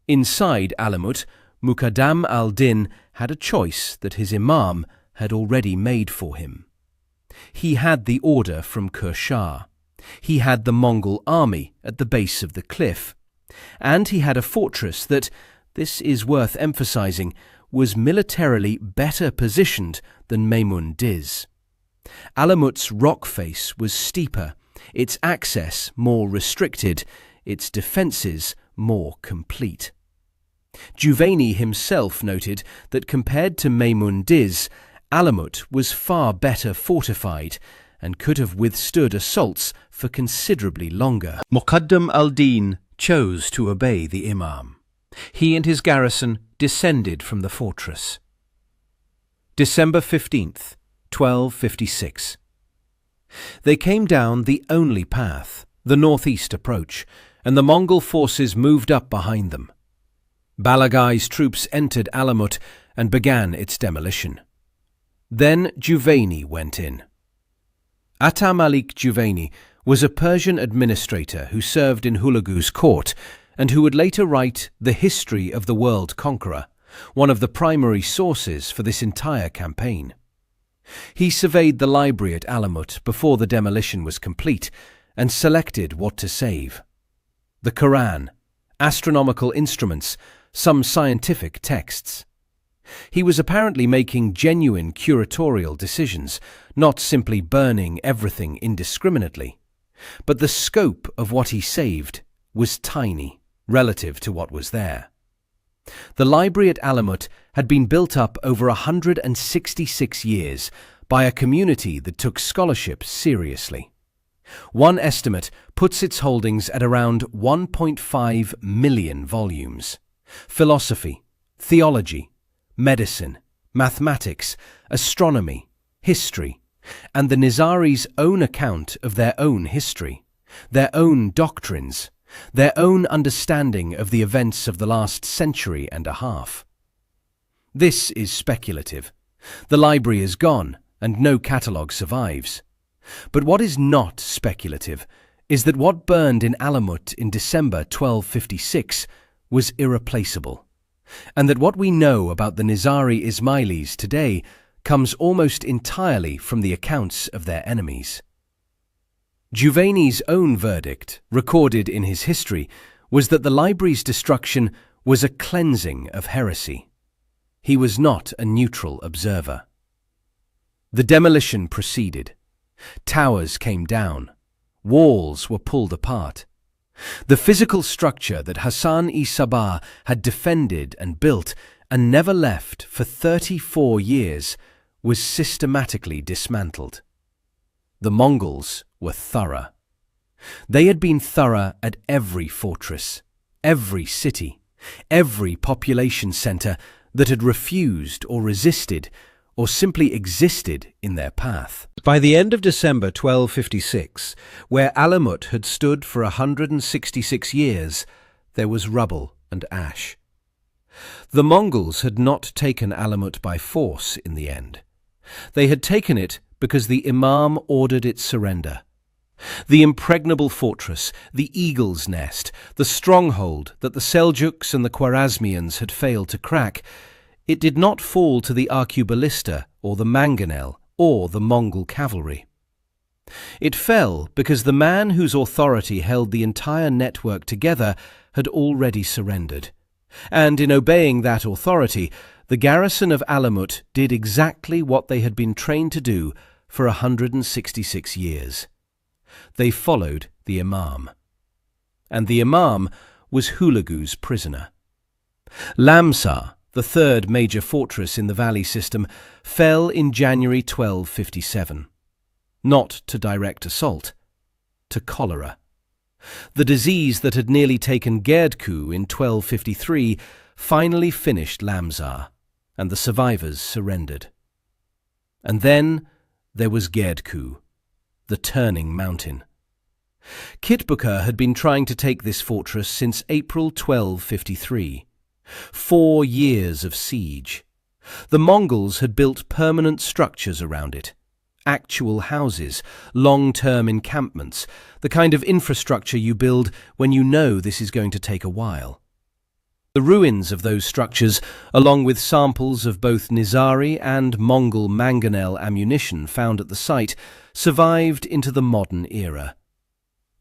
Inside Alamut, Muqaddam al-Din had a choice that his Imam had already made for him. He had the order from Kursha. He had the Mongol army at the base of the cliff. And he had a fortress that, this is worth emphasizing, was militarily better positioned than Maimun Diz. Alamut's rock face was steeper, its access more restricted, its defences more complete. Juvaini himself noted that compared to Maimun Diz, Alamut was far better fortified and could have withstood assaults for considerably longer. Muqaddam al-Din chose to obey the Imam. He and his garrison descended from the fortress. December 15th, 1256. They came down the only path, the northeast approach, and the Mongol forces moved up behind them. Balagai's troops entered Alamut and began its demolition. Then Juvaini went in. Ata Malik Juvaini was a Persian administrator who served in Hulagu's court and who would later write The History of the World Conqueror, one of the primary sources for this entire campaign. He surveyed the library at Alamut before the demolition was complete and selected what to save: the Quran, astronomical instruments, some scientific texts. He was apparently making genuine curatorial decisions, not simply burning everything indiscriminately. But the scope of what he saved was tiny relative to what was there. The library at Alamut had been built up over 166 years by a community that took scholarship seriously. One estimate puts its holdings at around 1.5 million volumes. Philosophy, theology, medicine, mathematics, astronomy, history, and the Nizari's own account of their own history, their own doctrines, their own understanding of the events of the last century and a half. This is speculative. The library is gone, and no catalogue survives. But what is not speculative is that what burned in Alamut in December 1256 was irreplaceable, and that what we know about the Nizari Ismailis today comes almost entirely from the accounts of their enemies. Giovanni's own verdict, recorded in his history, was that the library's destruction was a cleansing of heresy. He was not a neutral observer. The demolition proceeded. Towers came down. Walls were pulled apart. The physical structure that Hassan-i Sabah had defended and built and never left for 34 years was systematically dismantled. The Mongols were thorough. They had been thorough at every fortress, every city, every population centre that had refused or resisted or simply existed in their path. By the end of December 1256, where Alamut had stood for 166 years, there was rubble and ash. The Mongols had not taken Alamut by force in the end. They had taken it because the Imam ordered its surrender. The impregnable fortress, the eagle's nest, the stronghold that the Seljuks and the Khwarezmians had failed to crack, it did not fall to the arqueballista or the mangonel or the Mongol cavalry. It fell because the man whose authority held the entire network together had already surrendered. And in obeying that authority, the garrison of Alamut did exactly what they had been trained to do for 166 years. They followed the Imam. And the Imam was Hulagu's prisoner. Lamsar, the third major fortress in the valley system, fell in January 1257. Not to direct assault, to cholera. The disease that had nearly taken Gerdku in 1253 finally finished Lamsar, and the survivors surrendered. And then there was Gerdku, the turning mountain. Kitbuka had been trying to take this fortress since April 1253. 4 years of siege. The Mongols had built permanent structures around it. Actual houses, long-term encampments, the kind of infrastructure you build when you know this is going to take a while. The ruins of those structures, along with samples of both Nizari and Mongol mangonel ammunition found at the site, survived into the modern era.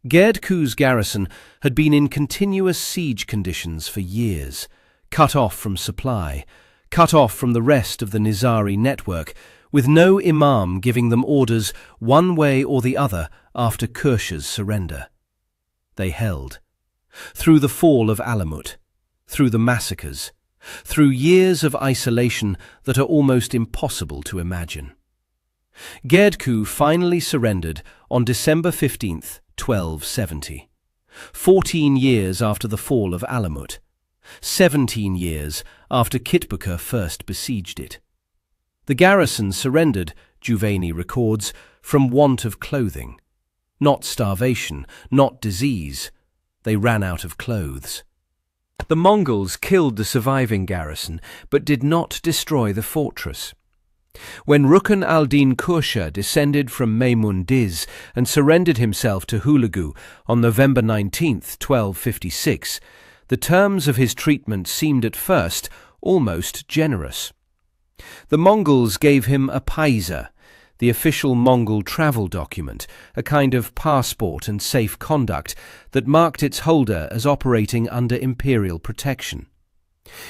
Gerdku's garrison had been in continuous siege conditions for years, cut off from supply, cut off from the rest of the Nizari network, with no imam giving them orders one way or the other after Kursha's surrender. They held. Through the fall of Alamut, through the massacres, through years of isolation that are almost impossible to imagine. Gerdku finally surrendered on December 15th, 1270, 14 years after the fall of Alamut, 17 years after Kitbuka first besieged it. The garrison surrendered, Giovanni records, from want of clothing. Not starvation, not disease. They ran out of clothes. The Mongols killed the surviving garrison, but did not destroy the fortress. When Rukn al-Din Kursha descended from Maimun Diz and surrendered himself to Hulagu on November 19, 1256, the terms of his treatment seemed at first almost generous. The Mongols gave him a paisa, the official Mongol travel document, a kind of passport and safe conduct that marked its holder as operating under imperial protection.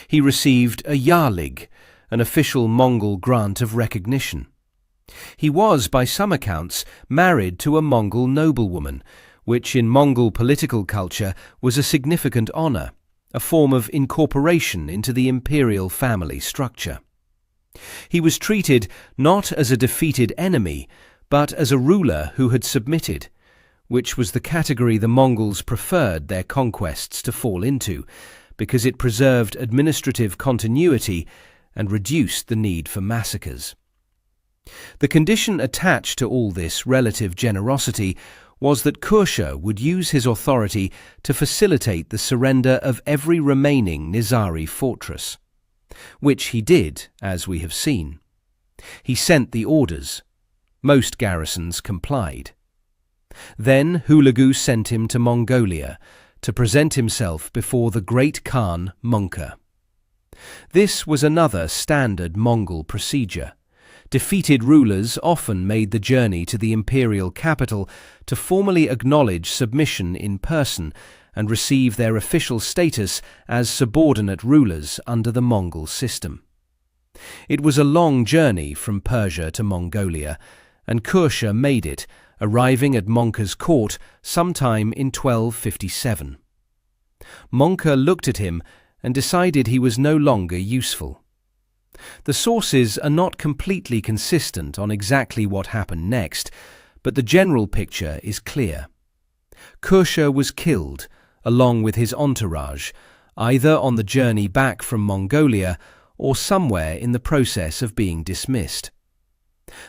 He received a yarlig, an official Mongol grant of recognition. He was, by some accounts, married to a Mongol noblewoman, which in Mongol political culture was a significant honour, a form of incorporation into the imperial family structure. He was treated not as a defeated enemy, but as a ruler who had submitted, which was the category the Mongols preferred their conquests to fall into, because it preserved administrative continuity and reduced the need for massacres. The condition attached to all this relative generosity was that Kursha would use his authority to facilitate the surrender of every remaining Nizari fortress, which he did, as we have seen. He sent the orders. Most garrisons complied. Then Hulagu sent him to Mongolia to present himself before the great Khan Mongke. This was another standard Mongol procedure. Defeated rulers often made the journey to the imperial capital to formally acknowledge submission in person and receive their official status as subordinate rulers under the Mongol system. It was a long journey from Persia to Mongolia, and Kursha made it, arriving at Mongke's court sometime in 1257. Mongke looked at him and decided he was no longer useful. The sources are not completely consistent on exactly what happened next, but the general picture is clear. Kursha was killed, along with his entourage, either on the journey back from Mongolia or somewhere in the process of being dismissed.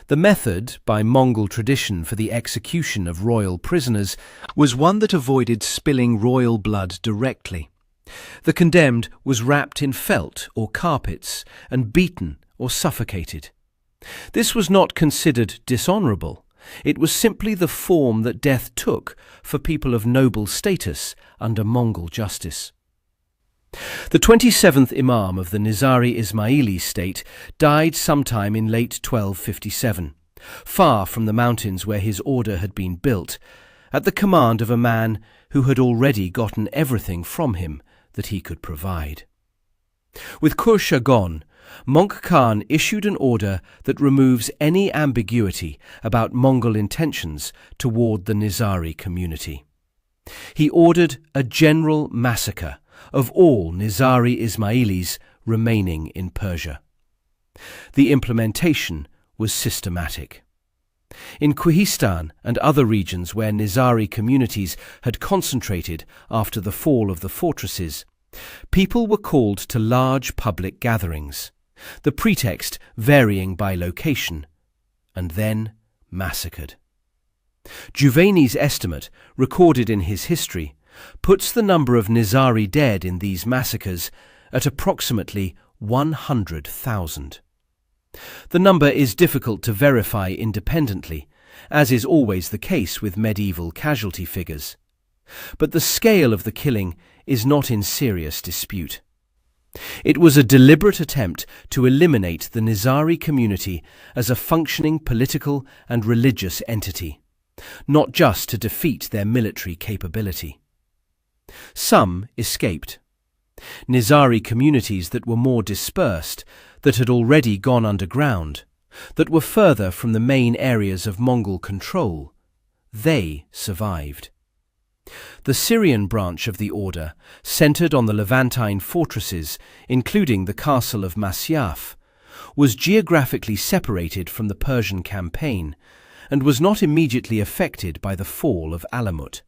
The method, by Mongol tradition, for the execution of royal prisoners was one that avoided spilling royal blood directly. The condemned was wrapped in felt or carpets and beaten or suffocated. This was not considered dishonourable. It was simply the form that death took for people of noble status under Mongol justice. The 27th Imam of the Nizari Ismailis state died sometime in late 1257, far from the mountains where his order had been built, at the command of a man who had already gotten everything from him that he could provide. With Kursha gone, Mongke Khan issued an order that removes any ambiguity about Mongol intentions toward the Nizari community. He ordered a general massacre of all Nizari Ismailis remaining in Persia. The implementation was systematic. In Kyrgyzstan and other regions where Nizari communities had concentrated after the fall of the fortresses, people were called to large public gatherings, the pretext varying by location, and then massacred. Juvayni's estimate, recorded in his history, puts the number of Nizari dead in these massacres at approximately 100,000. The number is difficult to verify independently, as is always the case with medieval casualty figures. But the scale of the killing is not in serious dispute. It was a deliberate attempt to eliminate the Nizari community as a functioning political and religious entity, not just to defeat their military capability. Some escaped. Nizari communities that were more dispersed, that had already gone underground, that were further from the main areas of Mongol control, they survived. The Syrian branch of the order, centered on the Levantine fortresses, including the castle of Masyaf, was geographically separated from the Persian campaign and was not immediately affected by the fall of Alamut.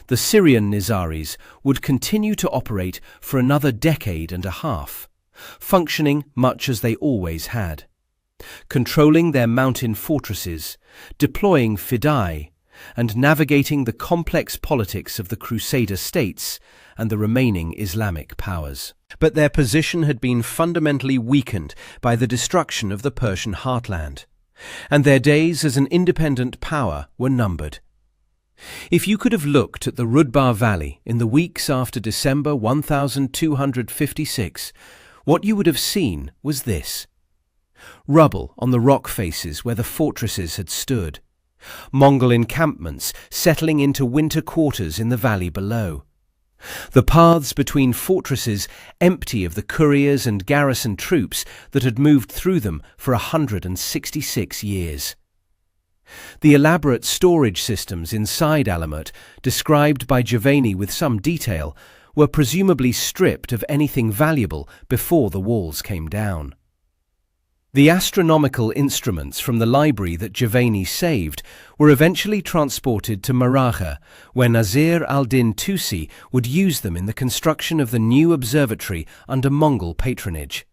The Syrian Nizaris would continue to operate for another decade and a half, functioning much as they always had, controlling their mountain fortresses, deploying fidai, and navigating the complex politics of the Crusader states and the remaining Islamic powers. But their position had been fundamentally weakened by the destruction of the Persian heartland, and their days as an independent power were numbered. If you could have looked at the Rudbar Valley in the weeks after December 1256, what you would have seen was this: rubble on the rock faces where the fortresses had stood, Mongol encampments settling into winter quarters in the valley below, the paths between fortresses empty of the couriers and garrison troops that had moved through them for 166 years. The elaborate storage systems inside Alamut, described by Juvayni with some detail, were presumably stripped of anything valuable before the walls came down. The astronomical instruments from the library that Giovanni saved were eventually transported to Maraja, where Nasir al-Din Tusi would use them in the construction of the new observatory under Mongol patronage.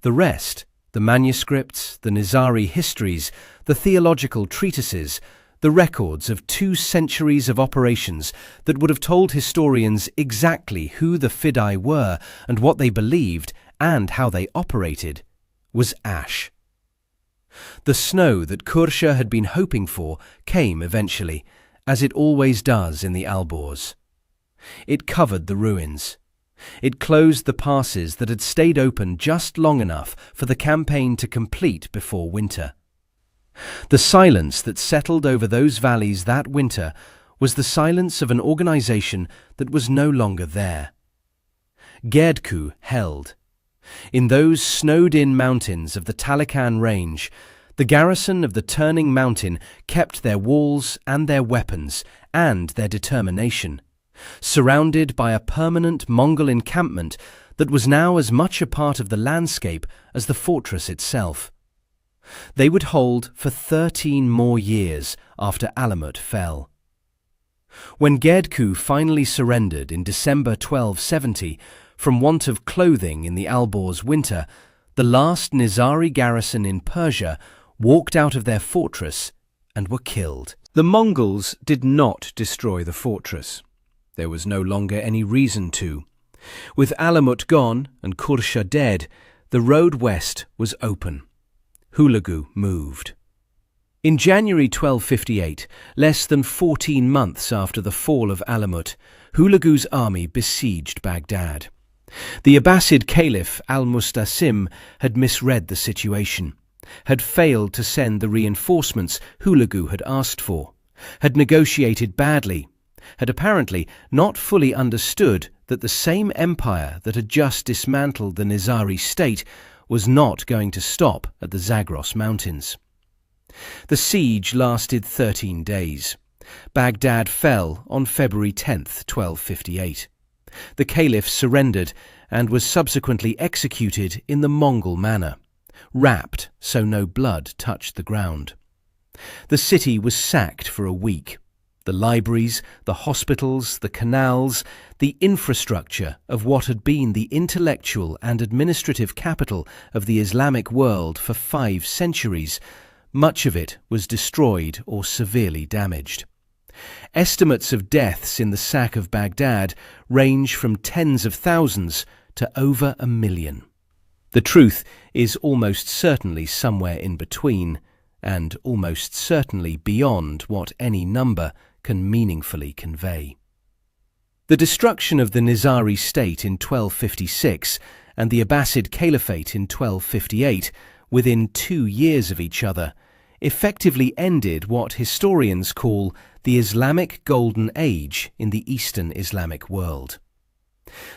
The rest, the manuscripts, the Nizari histories, the theological treatises, the records of 2 centuries of operations that would have told historians exactly who the Fidai were and what they believed and how they operated, was ash. The snow that Kursha had been hoping for came eventually, as it always does in the Alborz. It covered the ruins. It closed the passes that had stayed open just long enough for the campaign to complete before winter. The silence that settled over those valleys that winter was the silence of an organization that was no longer there. Gerdku held. In those snowed-in mountains of the Talakan Range, the garrison of the Turning Mountain kept their walls and their weapons and their determination, surrounded by a permanent Mongol encampment that was now as much a part of the landscape as the fortress itself. They would hold for 13 more years after Alamut fell. When Gerdku finally surrendered in December 1270, from want of clothing in the Alborz winter, the last Nizari garrison in Persia walked out of their fortress and were killed. The Mongols did not destroy the fortress. There was no longer any reason to. With Alamut gone and Kursha dead, the road west was open. Hulagu moved. In January 1258, less than 14 months after the fall of Alamut, Hulagu's army besieged Baghdad. The Abbasid Caliph al-Mustasim had misread the situation, had failed to send the reinforcements Hulagu had asked for, had negotiated badly, had apparently not fully understood that the same empire that had just dismantled the Nizari state was not going to stop at the Zagros Mountains. The siege lasted 13 days. Baghdad fell on February 10th, 1258. The Caliph surrendered and was subsequently executed in the Mongol manner, wrapped so no blood touched the ground. The city was sacked for a week. The libraries, the hospitals, the canals, the infrastructure of what had been the intellectual and administrative capital of the Islamic world for 5 centuries, much of it was destroyed or severely damaged. Estimates of deaths in the sack of Baghdad range from tens of thousands to over 1 million. The truth is almost certainly somewhere in between, and almost certainly beyond what any number can meaningfully convey. The destruction of the Nizari state in 1256 and the Abbasid Caliphate in 1258, within 2 years of each other, effectively ended what historians call the Islamic Golden Age in the Eastern Islamic world.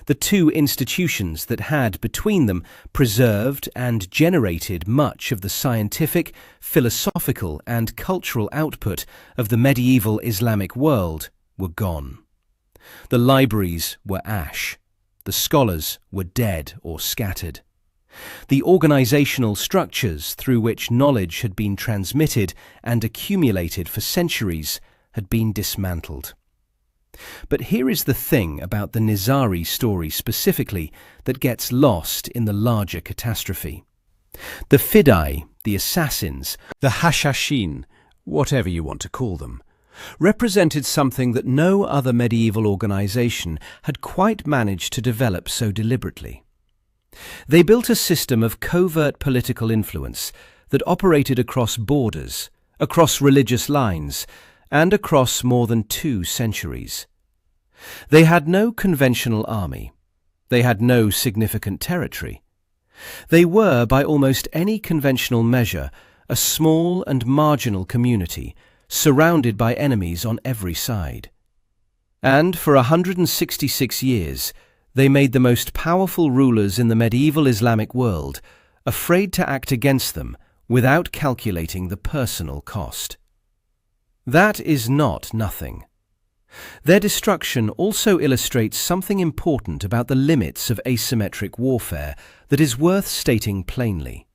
The 2 institutions that had between them preserved and generated much of the scientific, philosophical and cultural output of the medieval Islamic world were gone. The libraries were ash. The scholars were dead or scattered. The organizational structures through which knowledge had been transmitted and accumulated for centuries had been dismantled. But here is the thing about the Nizari story specifically that gets lost in the larger catastrophe. The Fidai, the assassins, the Hashashin, whatever you want to call them, represented something that no other medieval organization had quite managed to develop so deliberately. They built a system of covert political influence that operated across borders, across religious lines, and across more than 2 centuries. They had no conventional army. They had no significant territory. They were, by almost any conventional measure, a small and marginal community, surrounded by enemies on every side. And for 166 years, they made the most powerful rulers in the medieval Islamic world afraid to act against them without calculating the personal cost. That is not nothing. Their destruction also illustrates something important about the limits of asymmetric warfare that is worth stating plainly.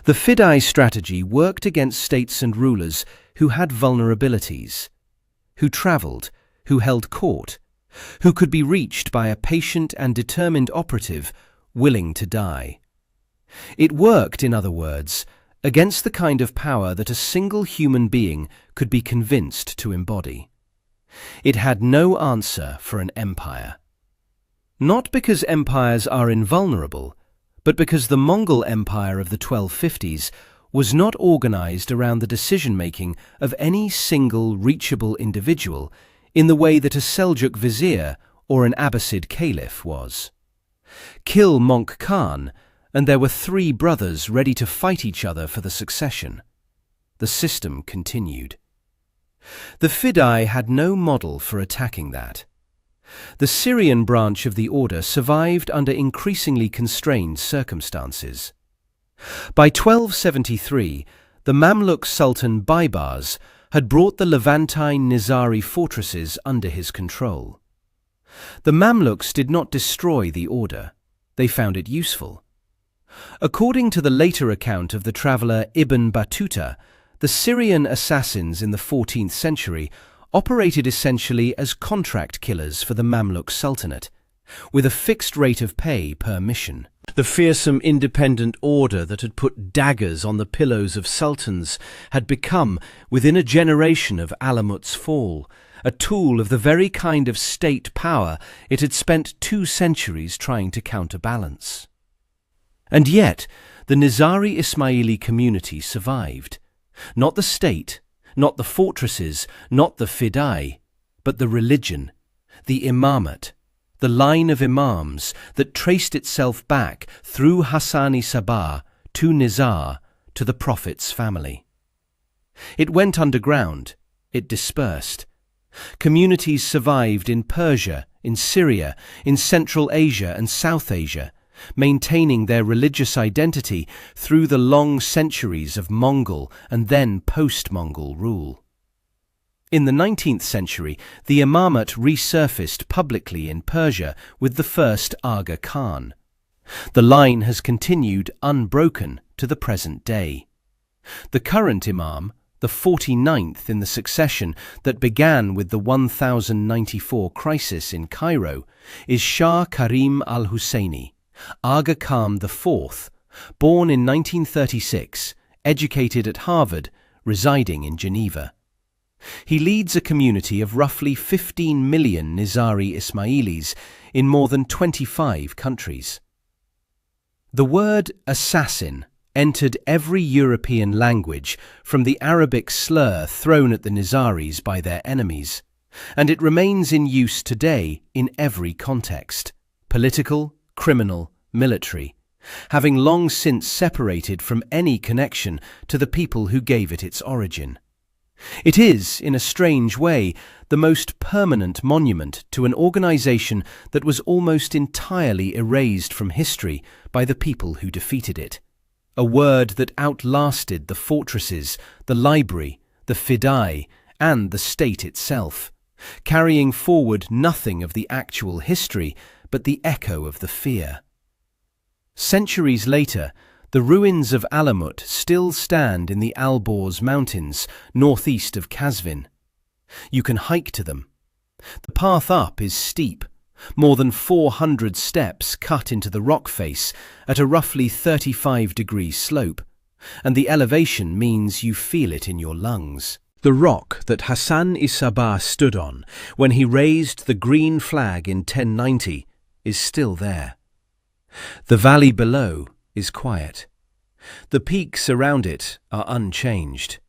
The Fidai strategy worked against states and rulers who had vulnerabilities, who travelled, who held court, who could be reached by a patient and determined operative willing to die. It worked, in other words, against the kind of power that a single human being could be convinced to embody. It had no answer for an empire. Not because empires are invulnerable, but because the Mongol Empire of the 1250s was not organized around the decision-making of any single reachable individual in the way that a Seljuk vizier or an Abbasid caliph was. Kill Monk Khan, and there were 3 brothers ready to fight each other for the succession. The system continued. The Fidai had no model for attacking that. The Syrian branch of the order survived under increasingly constrained circumstances. By 1273, the Mamluk Sultan Baybars had brought the Levantine Nizari fortresses under his control. The Mamluks did not destroy the order. They found it useful. According to the later account of the traveller Ibn Battuta, the Syrian assassins in the 14th century operated essentially as contract killers for the Mamluk Sultanate, with a fixed rate of pay per mission. The fearsome independent order that had put daggers on the pillows of sultans had become, within a generation of Alamut's fall, a tool of the very kind of state power it had spent 2 centuries trying to counterbalance. And yet, the Nizari Ismaili community survived. Not the state, not the fortresses, not the Fidai, but the religion, the imamate, the line of imams that traced itself back through Hassani Sabah to Nizar to the Prophet's family. It went underground, it dispersed. Communities survived in Persia, in Syria, in Central Asia and South Asia, maintaining their religious identity through the long centuries of Mongol and then post-Mongol rule. In the 19th century, the imamate resurfaced publicly in Persia with the first Aga Khan. The line has continued unbroken to the present day. The current imam, the 49th in the succession that began with the 1094 crisis in Cairo, is Shah Karim al-Husseini, Aga Khan IV, born in 1936, educated at Harvard, residing in Geneva. He leads a community of roughly 15 million Nizari Ismailis in more than 25 countries. The word assassin entered every European language from the Arabic slur thrown at the Nizaris by their enemies, and it remains in use today in every context, political, criminal, military, having long since separated from any connection to the people who gave it its origin. It is, in a strange way, the most permanent monument to an organization that was almost entirely erased from history by the people who defeated it. A word that outlasted the fortresses, the library, the Fidai, and the state itself, carrying forward nothing of the actual history but the echo of the fear. Centuries later, the ruins of Alamut still stand in the Alborz Mountains, northeast of Kazvin. You can hike to them. The path up is steep, more than 400 steps cut into the rock face at a roughly 35-degree slope, and the elevation means you feel it in your lungs. The rock that Hassan Sabah stood on when he raised the green flag in 1090 is still there. The valley below is quiet. The peaks around it are unchanged.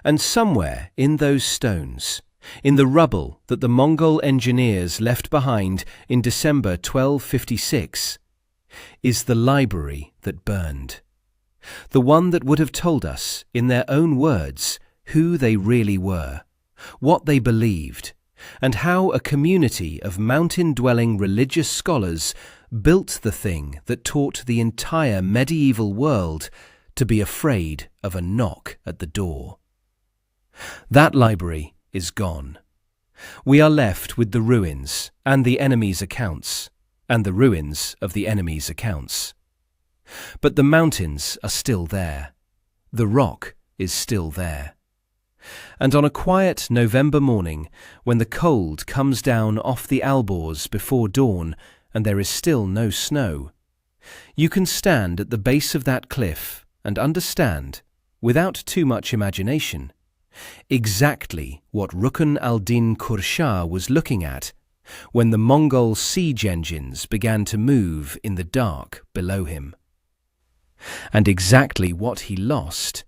And somewhere in those stones, in the rubble that the Mongol engineers left behind in December 1256, is the library that burned. The one that would have told us, in their own words, who they really were, what they believed, and how a community of mountain-dwelling religious scholars built the thing that taught the entire medieval world to be afraid of a knock at the door. That library is gone. We are left with the ruins and the enemy's accounts, and the ruins of the enemy's accounts. But the mountains are still there. The rock is still there. And on a quiet November morning, when the cold comes down off the Alborz before dawn and there is still no snow, you can stand at the base of that cliff and understand, without too much imagination, exactly what Rukn al-Din Qurshah was looking at when the Mongol siege engines began to move in the dark below him, and exactly what he lost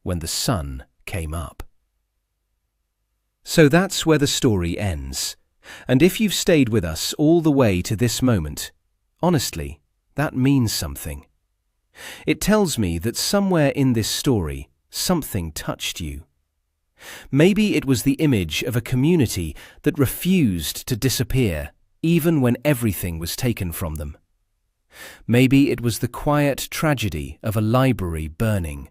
when the sun came up. So that's where the story ends, and if you've stayed with us all the way to this moment, honestly, that means something. It tells me that somewhere in this story, something touched you. Maybe it was the image of a community that refused to disappear even when everything was taken from them. Maybe it was the quiet tragedy of a library burning,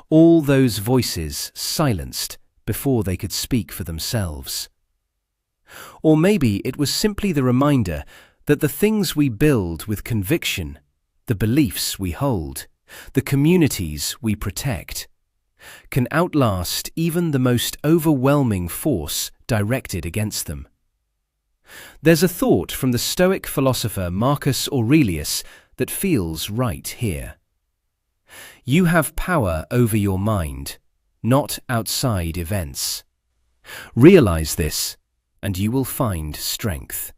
all those voices silenced before they could speak for themselves. Or maybe it was simply the reminder that the things we build with conviction, the beliefs we hold, the communities we protect, can outlast even the most overwhelming force directed against them. There's a thought from the Stoic philosopher Marcus Aurelius that feels right here. You have power over your mind, not outside events. Realize this, and you will find strength.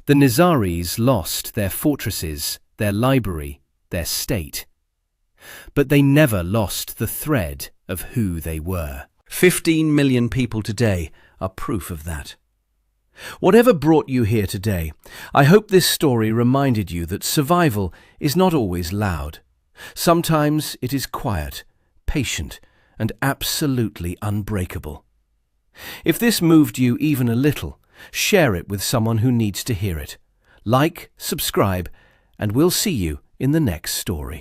The Nizaris lost their fortresses, their library, their state. But they never lost the thread of who they were. 15 million people today are proof of that. Whatever brought you here today, I hope this story reminded you that survival is not always loud. Sometimes it is quiet, patient, and absolutely unbreakable. If this moved you even a little, share it with someone who needs to hear it. Like, subscribe, and we'll see you in the next story.